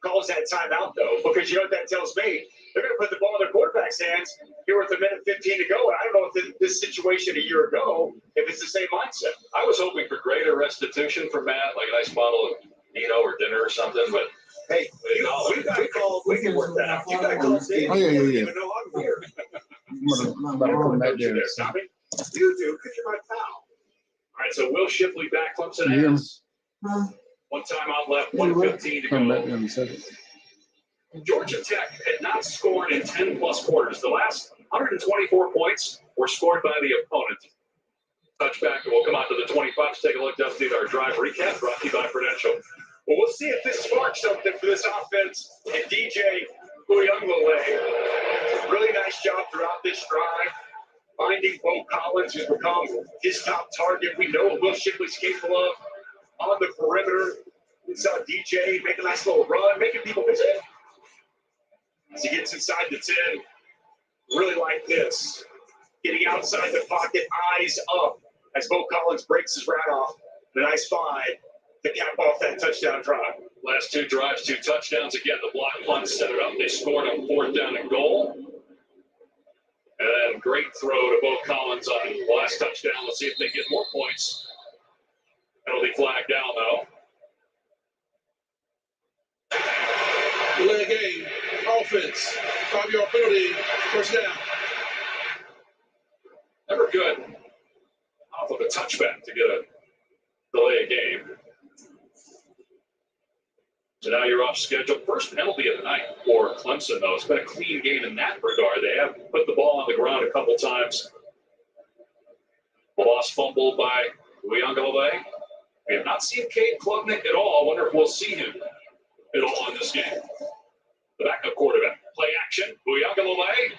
calls that timeout, though, because you know what that tells me? They're going to put the ball in their quarterback's hands here with a minute 15 to go. And I don't know if this situation a year ago, if it's the same mindset. I was hoping for greater restitution from Matt, like a nice bottle of vino or dinner or something, but hey, we got to call. We can work that out. You got to call Dave. Oh, yeah. You don't even know I'm here. I'm about to come back there. Tommy. You do, because you're my pal. All right, so Will Shipley back. Clemson has one timeout left, 1:15 to Come back go. there in a second. Georgia Tech had not scored in 10-plus quarters. The last 124 points were scored by the opponent. Touchback, and we'll come on to the 25. Take a look, Dusty, at our drive recap brought to you by Prudential. Well, we'll see if this sparks something for this offense and DJ Uyunglele. Really nice job throughout this drive, finding Bo Collins, who's become his top target. We know what Will Shipley's capable of on the perimeter. We saw DJ make a nice little run, making people busy. As he gets inside the 10, really like this. Getting outside the pocket, eyes up, as Bo Collins breaks his route off. A nice find to cap off that touchdown drive. Last 2 drives, 2 touchdowns. Again, the block punt set it up. They scored on 4th down and goal. And then great throw to Bo Collins on the last touchdown. Let's see if they get more points. Penalty flag down, though. Delay game. Offense. 5-yard penalty. First down. Never good off of a touchback to get a delay a game. So now you're off schedule. First penalty of the night for Clemson, though. It's been a clean game in that regard. They have put the ball on the ground a couple times. The lost fumble by Uyunglele. We have not seen Cade Klubnik at all. I wonder if we'll see him at all in this game. The backup quarterback. Play action. Uyunglele.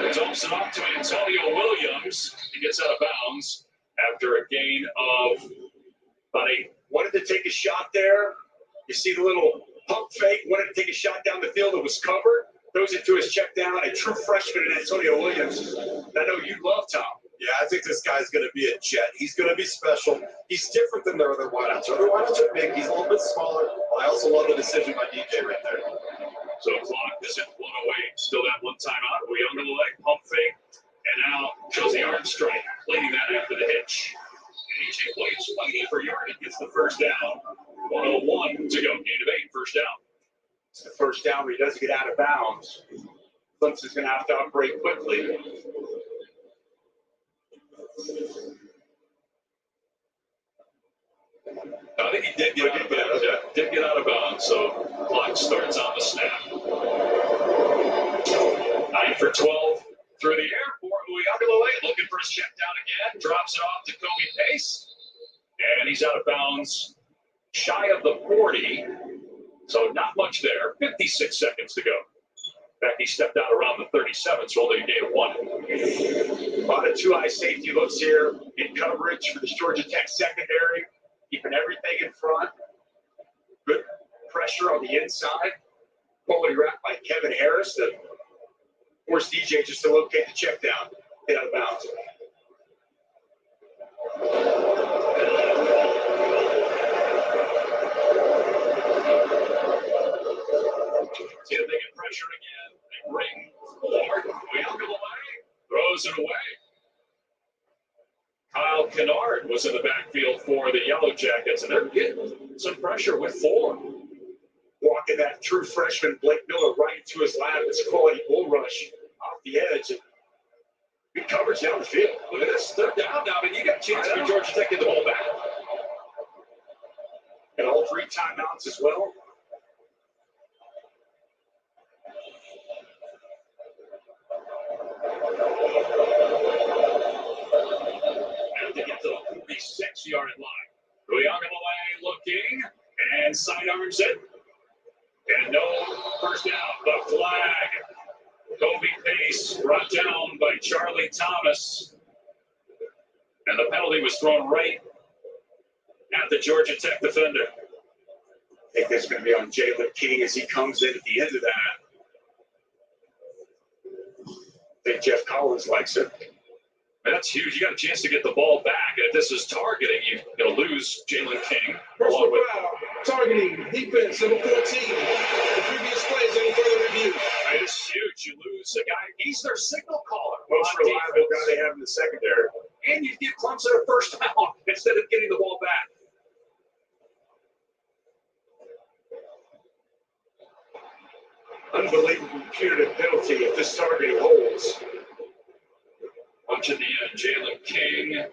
It's also off to Antonio Williams. He gets out of bounds after a gain of about 8. Wanted to take a shot there. You see the little pump fake. Wanted to take a shot down the field. It was covered. Throws it to his check down. A true freshman in Antonio Williams. I know you love, Tom. Yeah, I think this guy's going to be a jet. He's going to be special. He's different than their other wideouts. Other wideouts are big. He's a little bit smaller. I also love the decision by DJ right there. So clock is at 1:08. Still that one timeout. We under the leg, pump fake. And now shows the arm strike, completing that after the hitch. And EJ plays fighting for yardage, gets the first down. 1:01 to go. Gain of 8, first down. It's the first down where he doesn't get out of bounds. Clemson's going to have to operate quickly. I think he did get out of bounds. Yeah, did get out of bounds. So clock starts on the snap. 9 for 12 through the air for Uyunglele, looking for his check down again. Drops it off to Kobe Pace. And he's out of bounds, shy of the 40. So not much there. 56 seconds to go. In fact, he stepped out around the 37, so only a gain of 1. A lot of two-eye safety looks here in coverage for the Georgia Tech secondary, keeping everything in front. Good pressure on the inside. Quality wrap by Kevin Harris to force DJ just to locate the check down, get out of bounds. See if they get pressure again. They bring forward. Uyunglele throws it away. Kyle Kennard was in the backfield for the Yellow Jackets, and they're getting some pressure with 4. Walking that true freshman Blake Miller right into his lap. It's a quality bull rush off the edge. And good coverage down the field. Look at this. They're down now, but you got a chance for Georgia Tech to get the ball back. And all 3 timeouts as well. And to get to the 46-yard line. Uyunglele looking and sidearms it. And no first down. The flag. Kobe Pace brought down by Charlie Thomas. And the penalty was thrown right at the Georgia Tech defender. I think that's going to be on Jalen King as he comes in at the end of that. I think Jeff Collins likes it. And that's huge. You got a chance to get the ball back. And if this is targeting, you're going to lose Jalen King. Personal foul, targeting, defense, number 14. The previous play is any further review. It's huge. You lose a guy. He's their signal caller. Most reliable guy they have in the secondary. And you give Clemson a first down instead of getting the ball back. Unbelievable punitive penalty if this targeting holds. Watch at the end, Jalen King.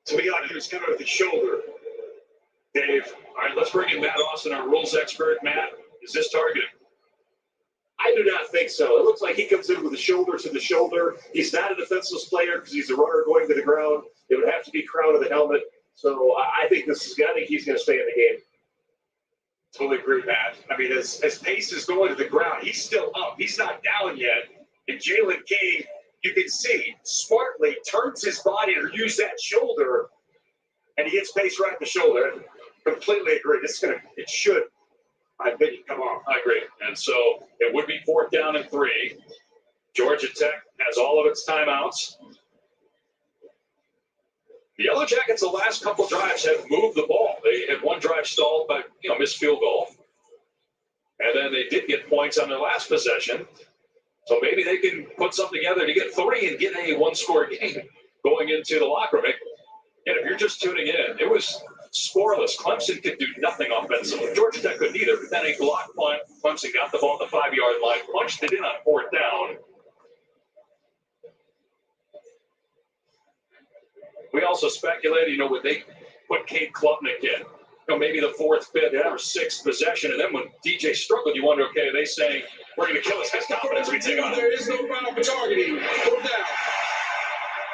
To be honest, he was coming with the shoulder. Dave. All right, let's bring in Matt Austin, our rules expert. Matt, is this targeting? I do not think so. It looks like he comes in with the shoulder to the shoulder. He's not a defenseless player because he's a runner going to the ground. It would have to be crown of the helmet. So I think he's going to stay in the game. Totally agree, Matt. I mean, as Pace is going to the ground, he's still up. He's not down yet. And Jalen King, you can see, smartly turns his body to use that shoulder, and he hits Pace right in the shoulder. Completely agree. It should, I bet you come on. I agree. And so it would be 4th down and 3. Georgia Tech has all of its timeouts. The Yellow Jackets, the last couple drives, have moved the ball. They had one drive stalled by, missed field goal. And then they did get points on their last possession. So maybe they can put something together to get 3 and get a 1-score game going into the locker room. And if you're just tuning in, it was scoreless. Clemson could do nothing offensively. Georgia Tech couldn't either. But then a block punt. Clemson got the ball at the 5-yard line, punched it in on 4th down. We also speculated, would they put Cade Klubnik in? Maybe the 4th, 5th, or 6th possession. And then when DJ struggled, you wonder, okay, are they saying, we're going to kill his confidence? We take him out. There is no foul for targeting. 4th down.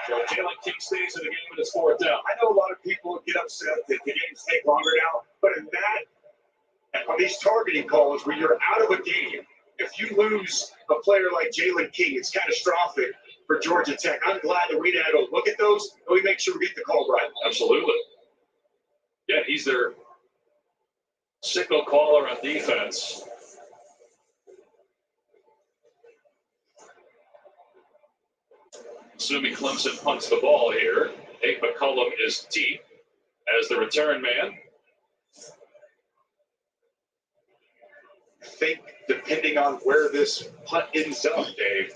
So Jalen King stays in the game and it's 4th down. I know a lot of people get upset that the games take longer now, but in that, on these targeting calls where you're out of a game, if you lose a player like Jalen King, it's catastrophic for Georgia Tech. I'm glad that we had to look at those and we make sure we get the call right. Absolutely. Yeah, he's their signal caller on defense. assuming Clemson punts the ball here. Nate McCullum is deep as the return man. I think depending on where this punt ends up, Dave,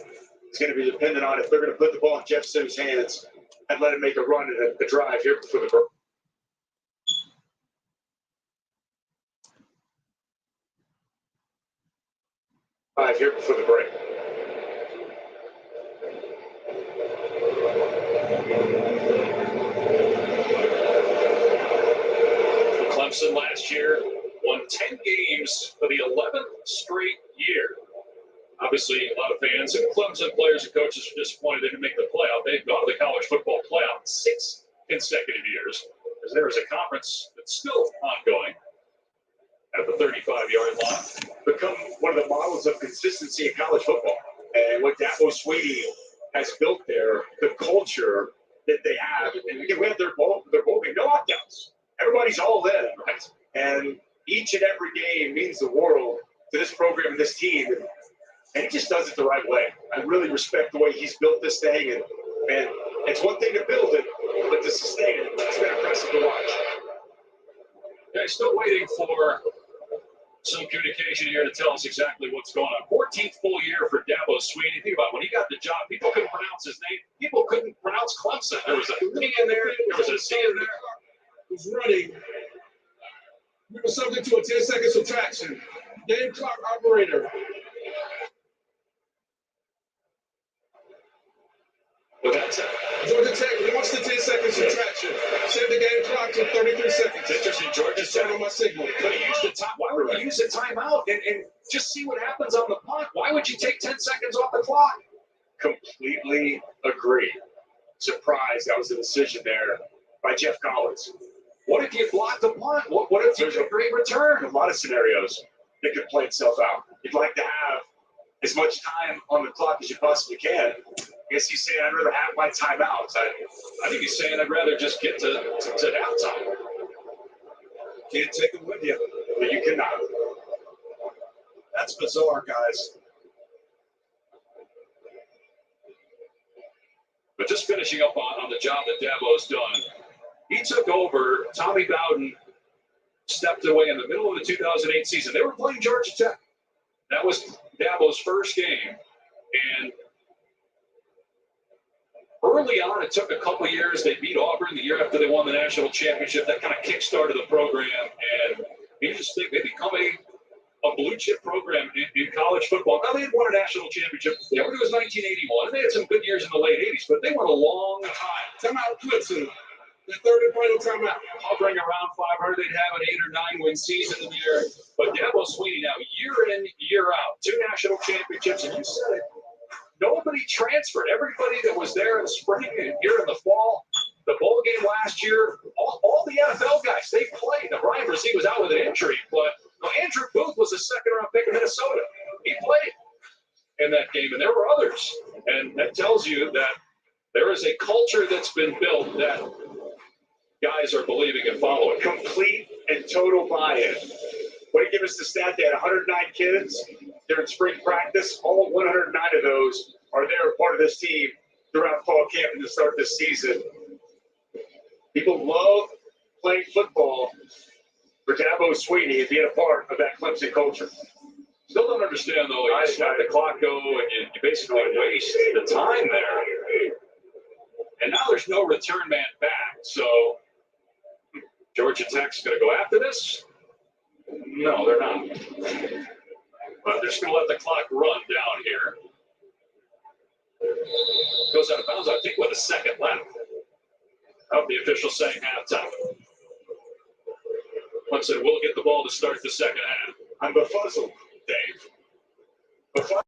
it's going to be dependent on if they're going to put the ball in Jeff Sims' hands and let him make a run and a drive here before the break. Here before the break. Clemson last year won 10 games for the 11th straight year. Obviously, a lot of fans and Clemson players and coaches are disappointed they didn't make the playoff. They've gone to the college football playoff 6 consecutive years, as there is a conference that's still ongoing at the 35-yard line. Become one of the models of consistency in college football. And what Dabo Swinney has built there, the culture that they have. And again, we have their bowl game, no opt-outs. Everybody's all in, right? And each and every game means the world to this program and this team. And he just does it the right way. I really respect the way he's built this thing. And it's one thing to build it, but to sustain it, it's been impressive to watch. Okay, still waiting for some communication here to tell us exactly what's going on. 14th full year for Dabo Swinney. Think about it, when he got the job, people couldn't pronounce his name. People couldn't pronounce Clemson. There was a P in there. There was a C in there. Was running. We were subject to a 10-second subtraction. Game clock operator. What that said. Georgia Tech launched the 10-second subtraction. Set the game clock to 33 seconds. Interesting. Georgia Tech on my signal. Could have used the time. Why would you use a timeout and just see what happens on the punt? Why would you take 10 seconds off the clock? Completely agree. Surprised that was a decision there by Jeff Collins. What if you block the punt? What if you get a great return? A lot of scenarios that could play itself out. You'd like to have as much time on the clock as you possibly can. I guess he's saying I'd rather have my timeouts. I think he's saying I'd rather just get to halftime. Can't take them with you. But you cannot. That's bizarre, guys. But just finishing up on the job that Dabo's done, he took over. Tommy Bowden stepped away in the middle of the 2008 season. They were playing Georgia Tech. That was Dabo's first game. And early on, it took a couple of years. They beat Auburn the year after they won the national championship. That kind of kick-started the program. And you just think they become a blue-chip program in college football. Now, they had won a national championship before. It was 1981. And they had some good years in the late 80s, but they went a long time. Timeout, Clemson. The third and final timeout. Hovering around 500, they'd have an 8 or 9 win season in the year. But Dabo Swinney now, year in, year out, 2 national championships, and you said it. Nobody transferred. Everybody that was there in the spring and here in the fall, the bowl game last year, all the NFL guys, they played. The Ryan Brzee was out with an injury, but Andrew Booth was a second-round pick in Minnesota. He played in that game, and there were others. And that tells you that there is a culture that's been built that guys are believing and following. Complete and total buy-in. What did you give us the stat? They had 109 kids during spring practice. All 109 of those are there, part of this team throughout fall camp and to start this season. People love playing football for Dabo Swinney and being a part of that Clemson culture. Still don't understand, though. You just let the clock go, and you basically waste the time there. And now there's no return man back, so Georgia Tech's going to go after this? No, they're not. But they're just going to let the clock run down here. Goes out of bounds, I think, with a second left. Of the official saying halftime. Clemson will get the ball to start the second half. I'm befuddled, Dave. Befuddled.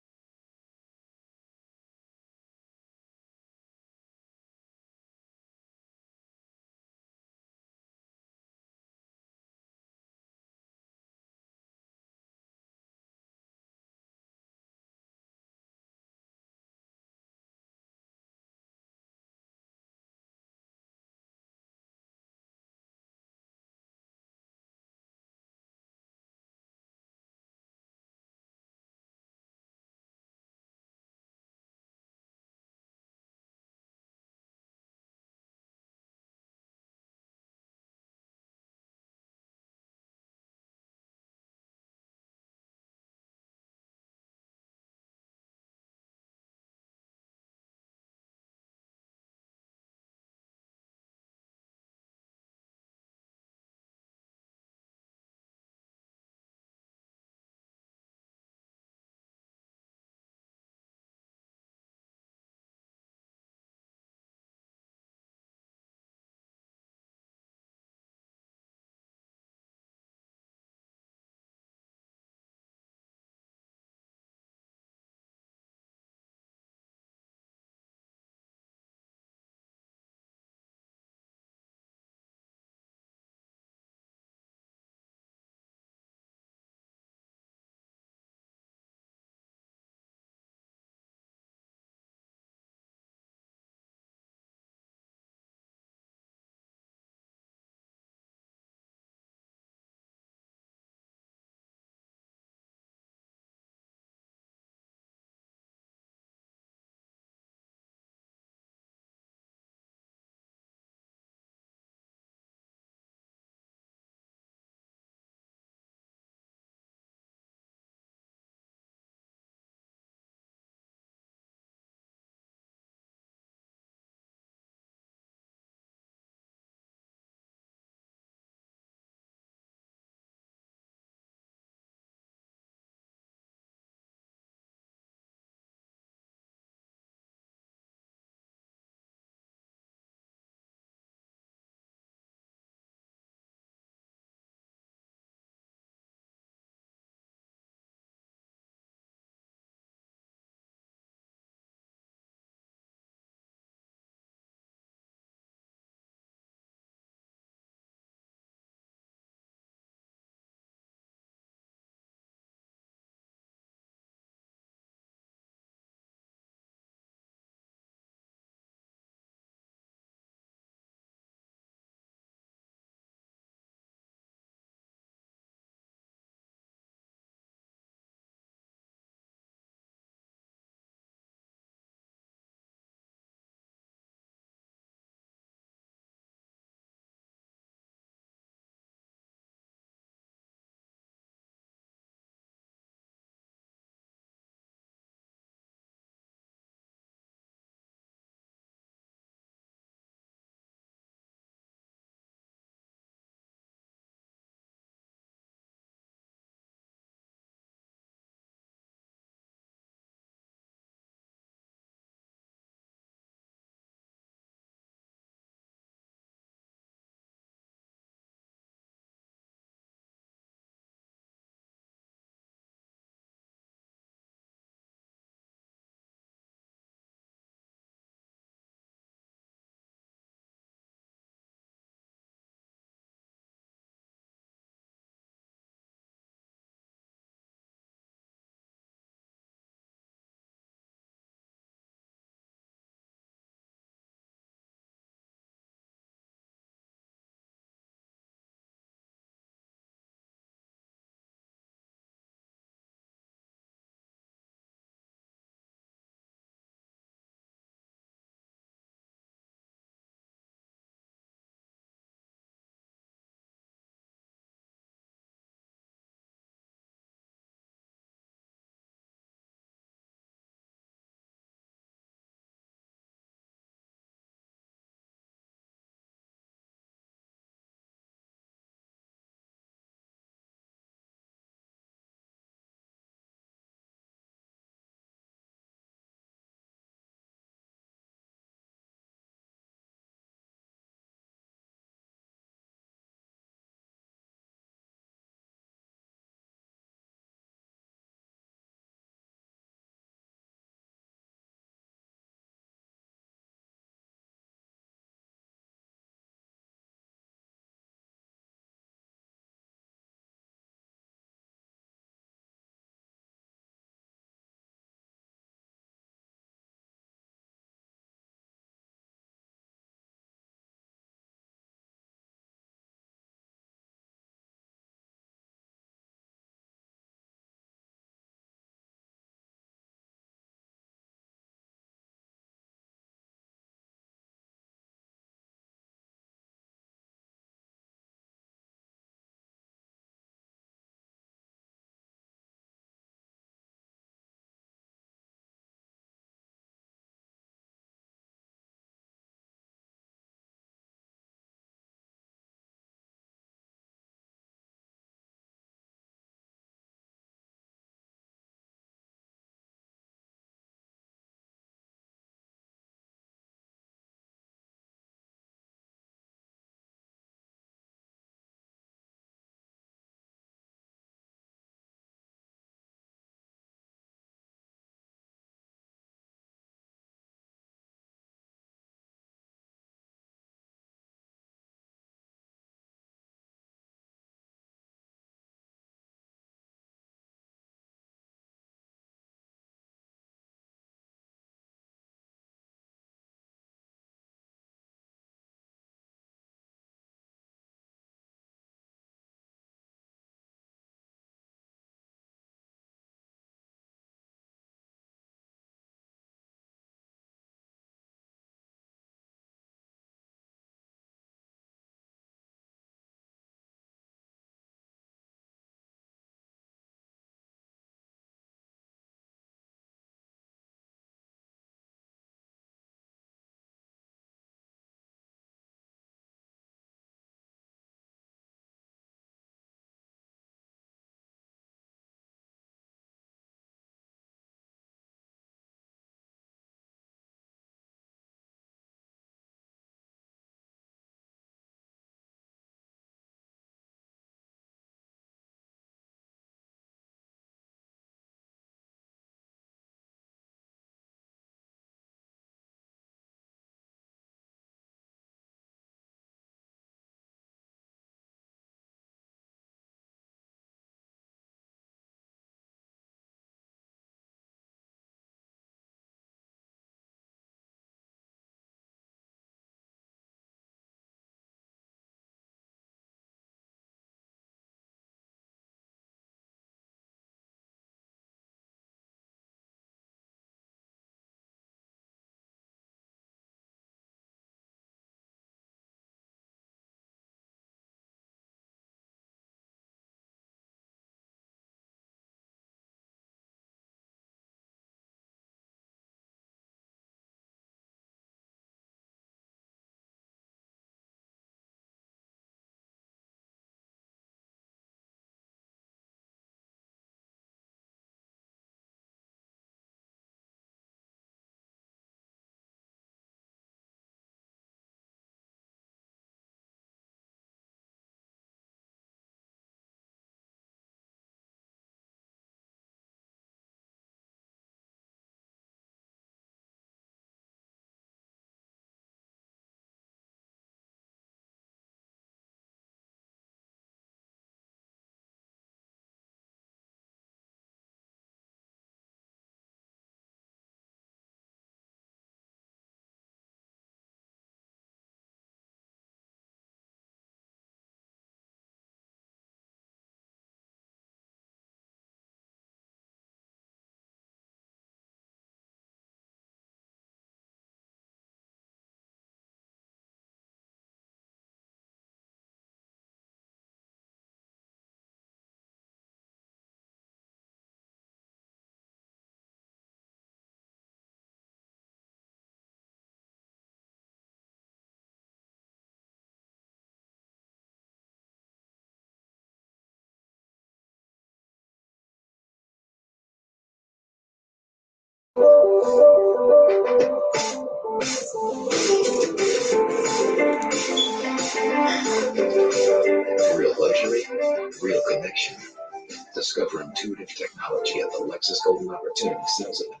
Discover intuitive technology at the Lexus Golden Opportunity sales event.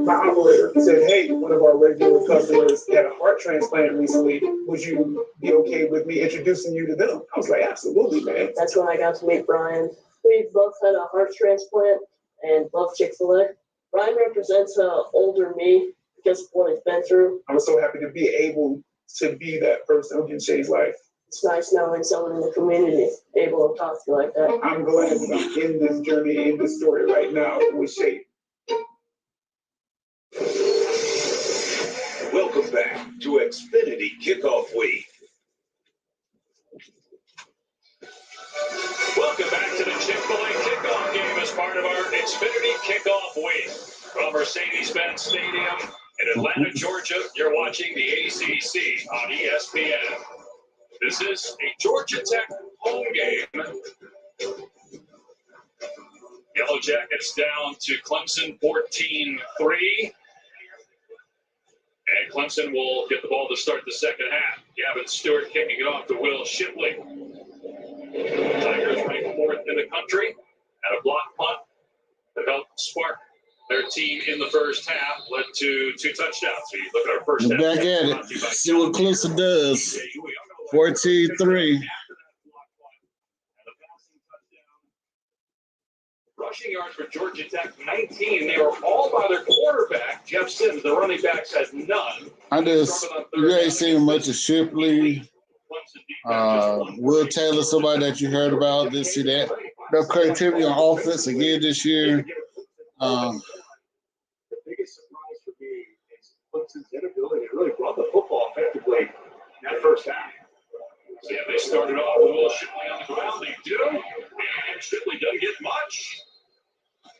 My operator said, hey, one of our regular customers had a heart transplant recently. Would you be okay with me introducing you to them? I was like, absolutely, man. That's when I got to meet Brian. We both had a heart transplant and love Chick-fil-A. Brian represents older me because of what he's been through. I'm so happy to be able to be that person who can change life. It's nice knowing someone in the community able to talk to you like that. I'm glad that I'm in this journey, in this story right now with Shay. Welcome back to Xfinity Kickoff Week. Welcome back to the Chick-fil-A kickoff game as part of our Xfinity Kickoff Week. From Mercedes-Benz Stadium in Atlanta, Georgia, you're watching the ACC on ESPN. This is a Georgia Tech home game. Yellow Jackets down to Clemson 14-3. And Clemson will get the ball to start the second half. Gavin Stewart kicking it off to Will Shipley. Tigers ranked fourth in the country at a block punt that helped spark their team in the first half, led to 2 touchdowns. So you look at our first half. Back at it. See what Clemson does. 14-3. Rushing yards for Georgia Tech, 19. They were all by their quarterback, Jeff Sims. The running backs had none. You ain't seen much of Shipley. Will Taylor, somebody that you heard about. Didn't see that. No creativity on offense again this year. The biggest surprise for me is Clemson's inability to really run the football effectively in that first half. So yeah, they started off with Will Shipley on the ground. They do. And Shipley doesn't get much.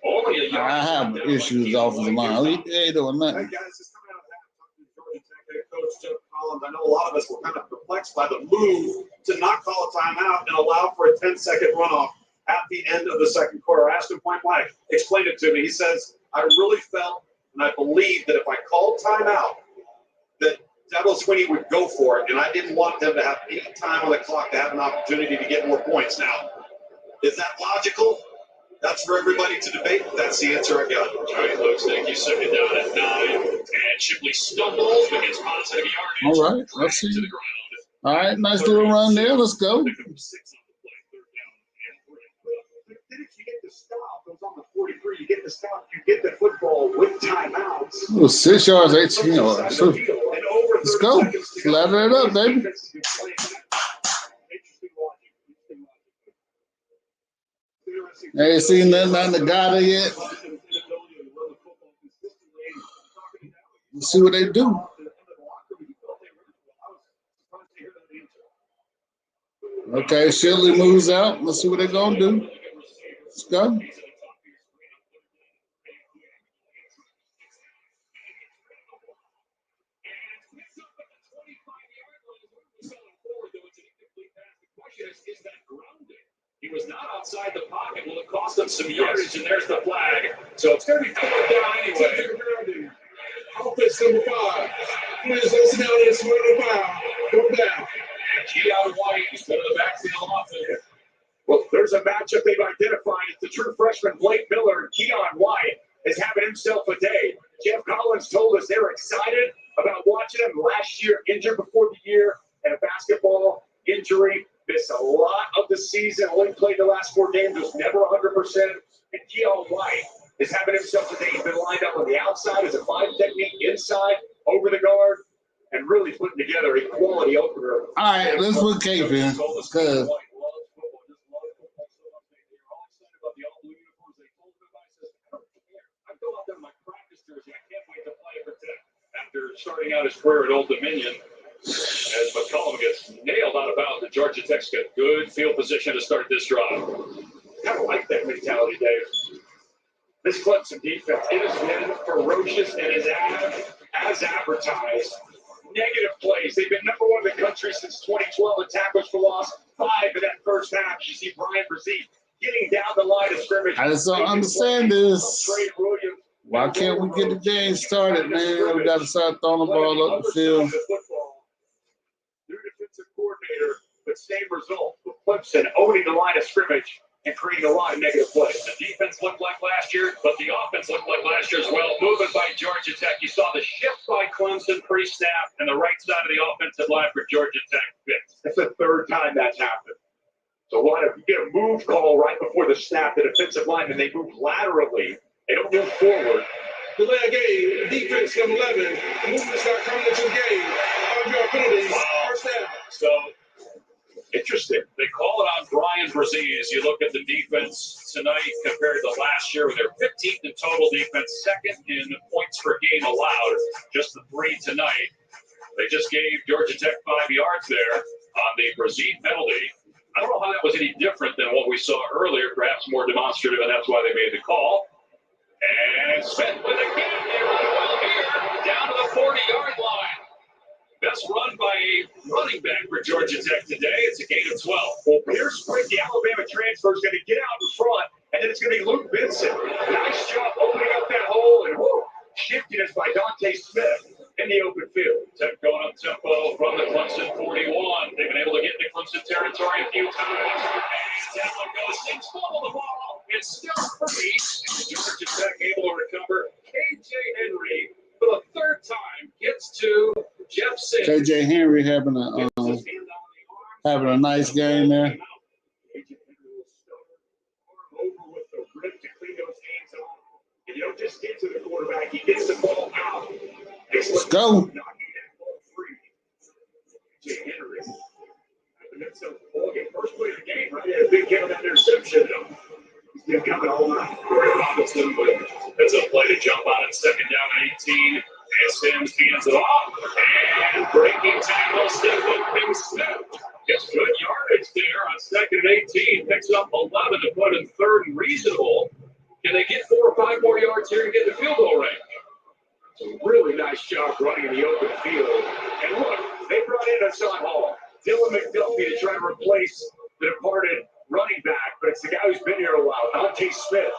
Only a yard. I have issues off the line. They ain't doing nothing. Hey guys, just coming out of that, talking to Georgia Tech head coach Jeff Collins, I know a lot of us were kind of perplexed by the move to not call a timeout and allow for a 10-second runoff at the end of the second quarter. I asked him point blank, explain it to me. He says, I really felt and I believed that if I called timeout, that Dabo Swinney would go for it, and I didn't want them to have any time on the clock to have an opportunity to get more points. Now, is that logical? That's for everybody to debate. That's the answer I got. All right, folks, thank you. Second down at 9. And Shipley stumbles, but gets positive yardage. All right, let's see. All right, nice little run there. Let's go. Then if you get the stop, it was on the 43, you get the stop, you get the football with timeouts. Ooh, 6 yards, 18 yards. Let's go. Ladder it up, baby. I ain't seen nothing on the Gata yet. Let's see what they do. Okay, Shirley moves out. Let's see what they're going to do. Let's go. He was not outside the pocket. Will it cost him some yardage? And there's the flag. So it's going to be fourth down anyway. Offense number 5. Please listen down and swear the foul. Go down. Keon White instead of the backfield offense. Well, there's a matchup they've identified. It's the true freshman Blake Miller and Keon White is having himself a day. Jeff Collins told us they're excited about watching him. Last year, injured before the year, and a basketball injury. Missed a lot of the season. Only played the last 4 games. Was never 100%. And Keon White is having himself a day. He's been lined up on the outside as a 5 technique, inside, over the guard, and really putting together a quality opener. All right, let's put Cape in. Because after starting out his career at Old Dominion. as McCollum gets nailed out of bounds. Georgia Tech's got good field position to start this drive. Kind of like that mentality, Dave. This Clemson defense, it has been ferocious and is as advertised. Negative plays. They've been number one in the country since 2012 in tackles for loss. 5 in that first half. You see Brian Brzee getting down the line of scrimmage. I just don't understand this. Why can't we get the game started, man? We got to start throwing the ball up the field. New defensive coordinator, but same result with Clemson owning the line of scrimmage and creating a lot of negative plays. The defense looked like last year, but the offense looked like last year as well. Moving by Georgia Tech. You saw the shift by Clemson pre-snap, and the right side of the offensive line for Georgia Tech fixed. That's the third time that's happened. So you get a move call right before the snap, the defensive line, and they move laterally. They don't move forward. Delay a game. Defense number 11. Movements not coming into the game. 5-yard penalties. First down. So interesting. They call it on Brian Brzee as you look at the defense tonight compared to last year, where they're 15th in total defense, second in points per game allowed, just the 3 tonight. They just gave Georgia Tech 5 yards there on the Brzee penalty. I don't know how that was any different than what we saw earlier, perhaps more demonstrative, and that's why they made the call. And Smith with a game there well here, down to the 40-yard line. Best run by a running back for Georgia Tech today. It's a gain of 12. Well, Pierce Britt, the Alabama transfer, is going to get out in front, and then it's going to be Luke Benson. Nice job opening up that hole, and shifting us by Dante Smith in the open field. Tech going up tempo from the Clemson 41. They've been able to get into Clemson territory a few times. And Temple goes, things fumble the ball. It's still free. Georgia Tech able to recover. KJ Henry, for the third time, gets to Jeff Sims. KJ Henry having a nice game there. Over with the rip to clean those hands off. And you don't just get to the quarterback, he gets the ball out. Let's go. First play of the game, right? He had a big hit on that interception. He's been coming all night. Robinson, but it's a play to jump on it. Second down and 18. And Sims hands it off. And breaking tackle, Stephen Smith. Gets good yardage there on second and 18. Picks up 11 to put in third and reasonable. Can they get 4 or 5 more yards here and get the field goal range? A really nice job running in the open field. And look, they brought in Hassan Hall, Dylan McDuffie to try to replace the departed running back, but it's the guy who's been here a while, Dante Smith.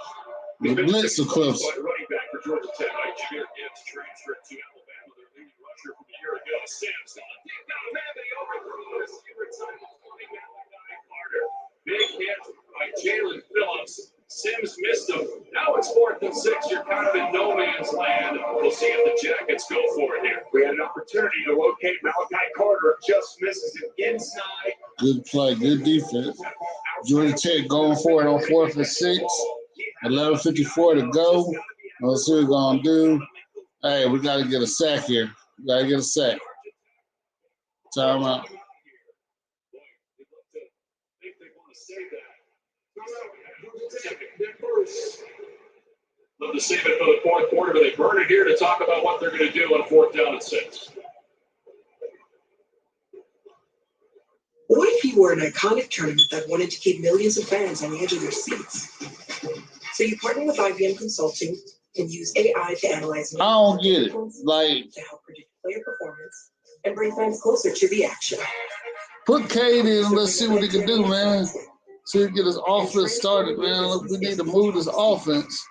The blitz of Clemson. Running back for Georgia Tech. Jameer Gibbs transferred to Alabama, their leading rusher from a year ago. Sims on a deep down man, but he overthrew a receiver time running back like Guy Carter. Big hit by Jalen Phillips. Sims missed him. Now it's 4th and 6. You're kind of in no man's land. We'll see if the Jackets go for it here. We had an opportunity to locate Malachi Carter. Just misses it inside. Good play, good defense. Georgia Tech going for it on 4th and 6. 11:54 to go. Let's see what we're going to do. Hey, we got to get a sack here. We got to get a sack. Timeout. Love to save it for the fourth quarter, but they burn it here to talk about what they're going to do on 4th down and 6. What if you were an iconic tournament that wanted to keep millions of fans on the edge of their seats? So you partner with IBM Consulting and use AI to analyze. I don't get it. Like, to help predict player performance and bring fans closer to the action. Put Cade in and let's see what he can do, man. See if we get his offense started, man. Look, we need to move this offense.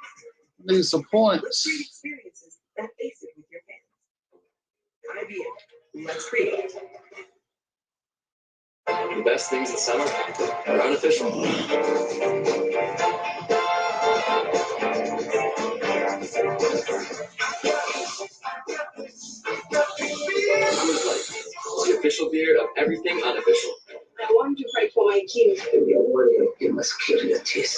We need some points. Let's create experiences that basic with your fans. IBM. Let's create. The best things in summer are unofficial. Summer's Light, the official beer of everything unofficial. I want to fight for my team. You must clear your teeth.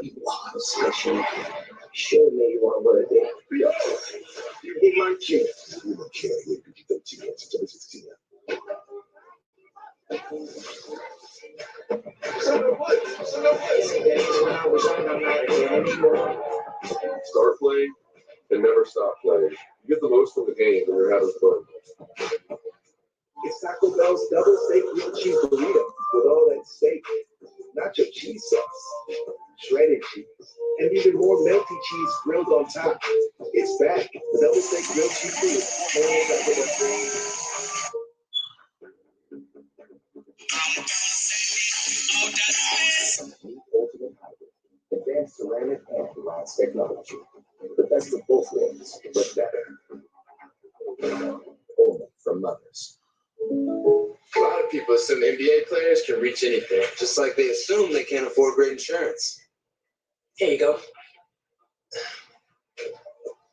You are special. Show me you are worthy. You be my king. You don't care. You can keep them tickets to the 16. Start playing and never stop playing. You get the most from the game when you're having fun. It's Taco Bell's double steak grilled cheese burrito with all that steak, nacho cheese sauce, shredded cheese, and even more melty cheese grilled on top. It's back. The double steak grilled cheese burrito. Ultimate hybrid. Advanced ceramic and glass technology. The best of both worlds, but better. Only from mothers. A lot of people assume NBA players can reach anything, just like they assume they can't afford great insurance. Here you go.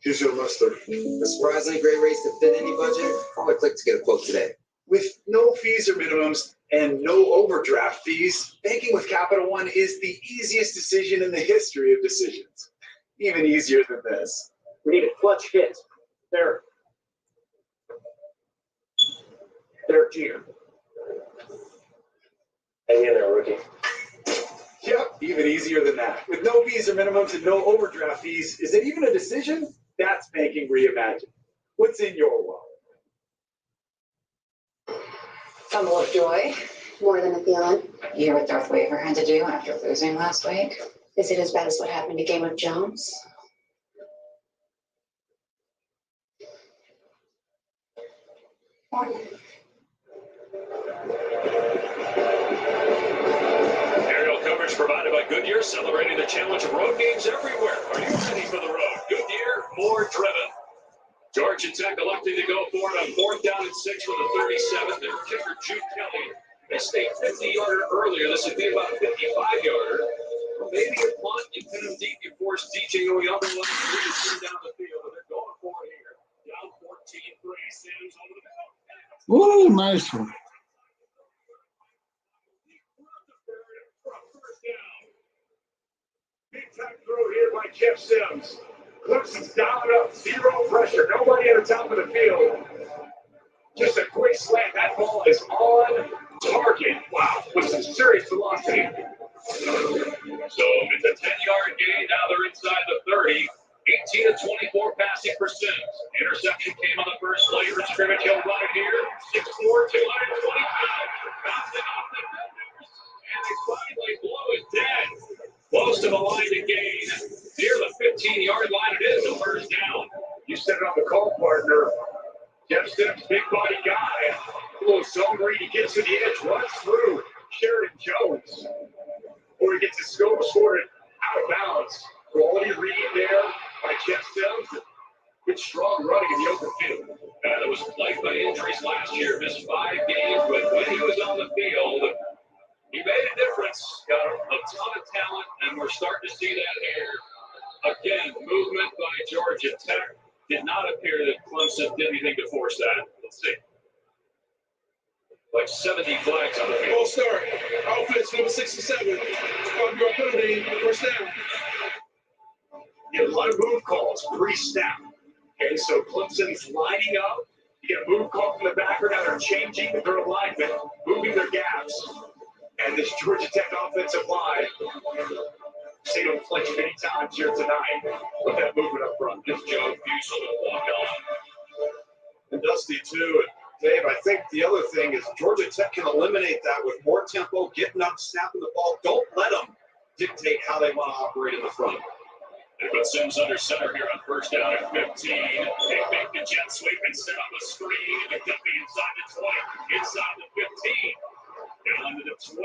Here's your mustard. A surprisingly great rates to fit any budget. Probably click to get a quote today. With no fees or minimums and no overdraft fees, banking with Capital One is the easiest decision in the history of decisions. Even easier than this. We need a clutch hit. There. Here. Hang in there, rookie. Yep, even easier than that. With no fees or minimums and no overdraft fees, is it even a decision? That's banking reimagined. What's in your wallet? Tumble of joy, more than a feeling. You hear what Darth Vader had to do after losing last week? Is it as bad as what happened to Game of Jones? Aerial coverage provided by Goodyear, celebrating the challenge of road games everywhere. Are you ready for the road? Goodyear, more driven. Georgia Tech elected to go for it on 4th down and 6 with a 37. Their kicker, Jude Kelly, missed a 50-yarder earlier. This would be about a 55-yarder. Maybe a punt. You pin him deep. You force DJ Oyama to turn down the field. But they're going for it here. Down 14-3. Sims over the middle. Ooh, nice one. Big time throw here by Jeff Sims. Clemson's down up, zero pressure, nobody at the top of the field. Just a quick slant. That ball is on target. Wow, with some serious velocity. So it's a 10-yard gain. Now they're inside the 30. 18 of 24 passing for Sims. Interception came on the first play for scrimmage. He'll run it here. 6'4", 220 pounds. Bouncing off the defenders. And they finally blow it dead. Close to the line to gain. Near the 15-yard line it is. The first down. You said it on the call, partner. Jeff Sims, big body guy. A little zone read. He gets to the edge, runs through Sheridan Jones. Or he gets his scope sorted out of bounds. Quality read there by Jeff Sims. Good strong running in the open field. That was plagued by injuries last year. Missed 5 games, but when he was on the field, he made a difference. Got a ton of talent, and we're starting to see that here. Again, movement by Georgia Tech. Did not appear that Clemson did anything to force that. Let's see. Like 70 flags on the field. Full start. Offense number 67. 5-yard penalty. First down. You get a lot of move calls pre-snap. Okay, so Clemson's lining up. You get a move call from the backer. Now they're changing their alignment, moving their gaps. And this Georgia Tech offensive line, they don't flinch many times here tonight with that movement up front. This Joe Busel will walk on. And Dusty, too. And Dave, I think the other thing is Georgia Tech can eliminate that with more tempo, getting up, snapping the ball. Don't let them dictate how they want to operate in the front. They put Sims under center here on first down at 15. They make the jet sweep and set up a screen. McDuffie inside the 20, inside the 15. Down to the 12.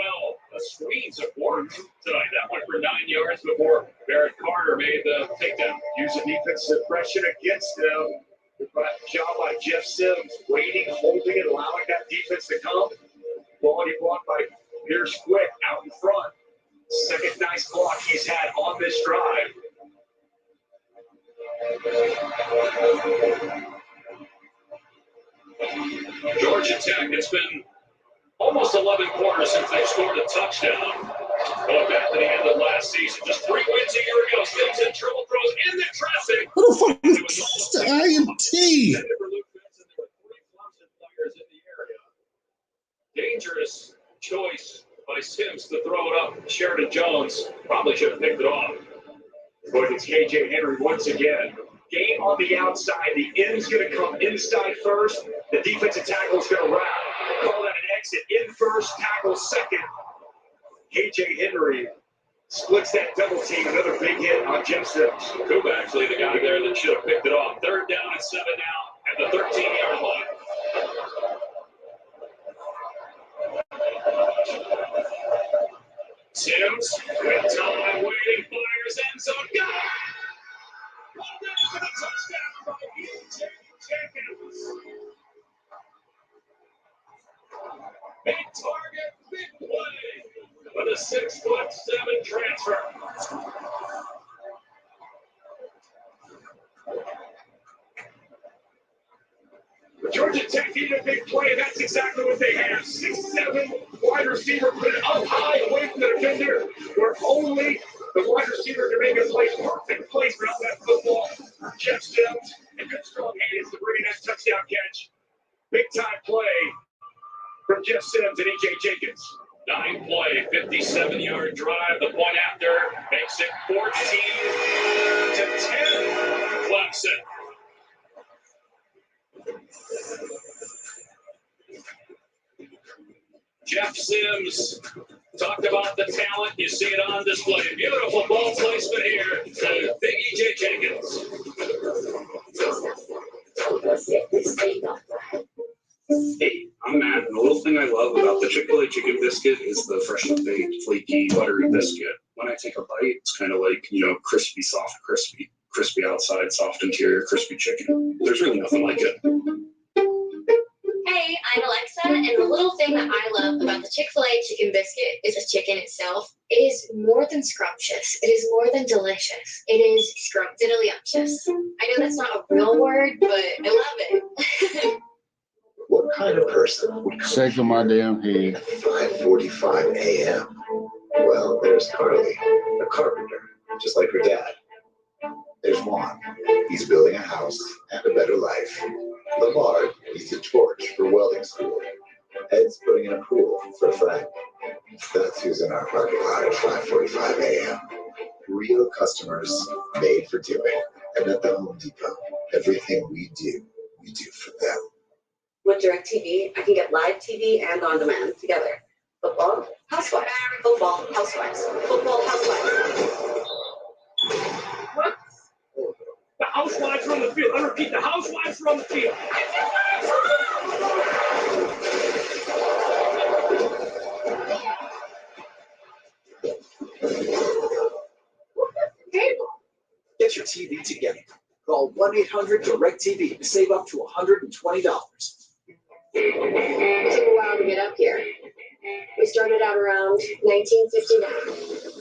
The screens have worked tonight. That went for 9 yards before Barrett Carter made the takedown. Use the defensive pressure against them. Good job by Jeff Sims, waiting, holding it, allowing that defense to come. Quality block by Pierce Quick out in front. Second nice block he's had on this drive. Georgia Tech, it's been almost 11 quarters since they scored a touchdown. Going back to the end of last season, just 3 wins a year ago. Sims in triple throws in the traffic. Who the fuck is the IMT? Dangerous choice by Sims to throw it up. Sheridan Jones probably should have picked it off. But it's KJ Henry once again. Game on the outside. The end's going to come inside first. The defensive tackle's going to wrap. Call that an exit. In first, tackle second. KJ Henry splits that double team. Another big hit on Jeff Sims. Kuba actually the guy there that should have picked it off. 3rd down and 7 now at the 13-yard line. Sims with time waiting, fires end zone. Got it! For the touchdown by E.J. Jenkins. Big target, big play with a 6'7" transfer. Georgia Tech needed a big play, and that's exactly what they have. 6'7" wide receiver, put it up high away from the defender, where only the wide receiver can make a play. Perfect placement on that football. Jeff Sims and good strong hands to bring in that touchdown catch. Big time play from Jeff Sims and E.J. Jenkins. 9-play, 57-yard drive. The point after makes it 14-10. Clemson. Jeff Sims talked about the talent. You see it on display. Beautiful ball placement here. Big E.J. Jenkins. Hey, I'm Matt, and the little thing I love about the Chick-fil-A chicken biscuit is the freshly baked, flaky, buttery biscuit. When I take a bite, it's kind of like, crispy, soft, crispy. Crispy outside, soft interior, crispy chicken. There's really nothing like it. Hey, I'm Alexa, and the little thing that I love about the Chick-fil-A chicken biscuit is the chicken itself. It is more than scrumptious. It is more than delicious. It is scrumptiddlyumptious. I know that's not a real word, but I love it. What kind of person would come Shaking my damn head. at 5:45 a.m.? Well, there's Carly, a carpenter, just like her dad. There's Juan. He's building a house and a better life. Lamar needs a torch for welding school. Ed's putting in a pool for a friend. That's who's in our parking lot at 5:45 a.m. Real customers made for doing. And at the Home Depot, everything we do for them. With DirecTV, I can get live TV and on demand together. Football, housewives. Football, housewives. Football, housewives. What? The housewives are on the field. I repeat, the housewives are on the field. Get your TV together. Call 1-800-DIRECTV to save up to $120. It took a while to get up here. We started out around 1959.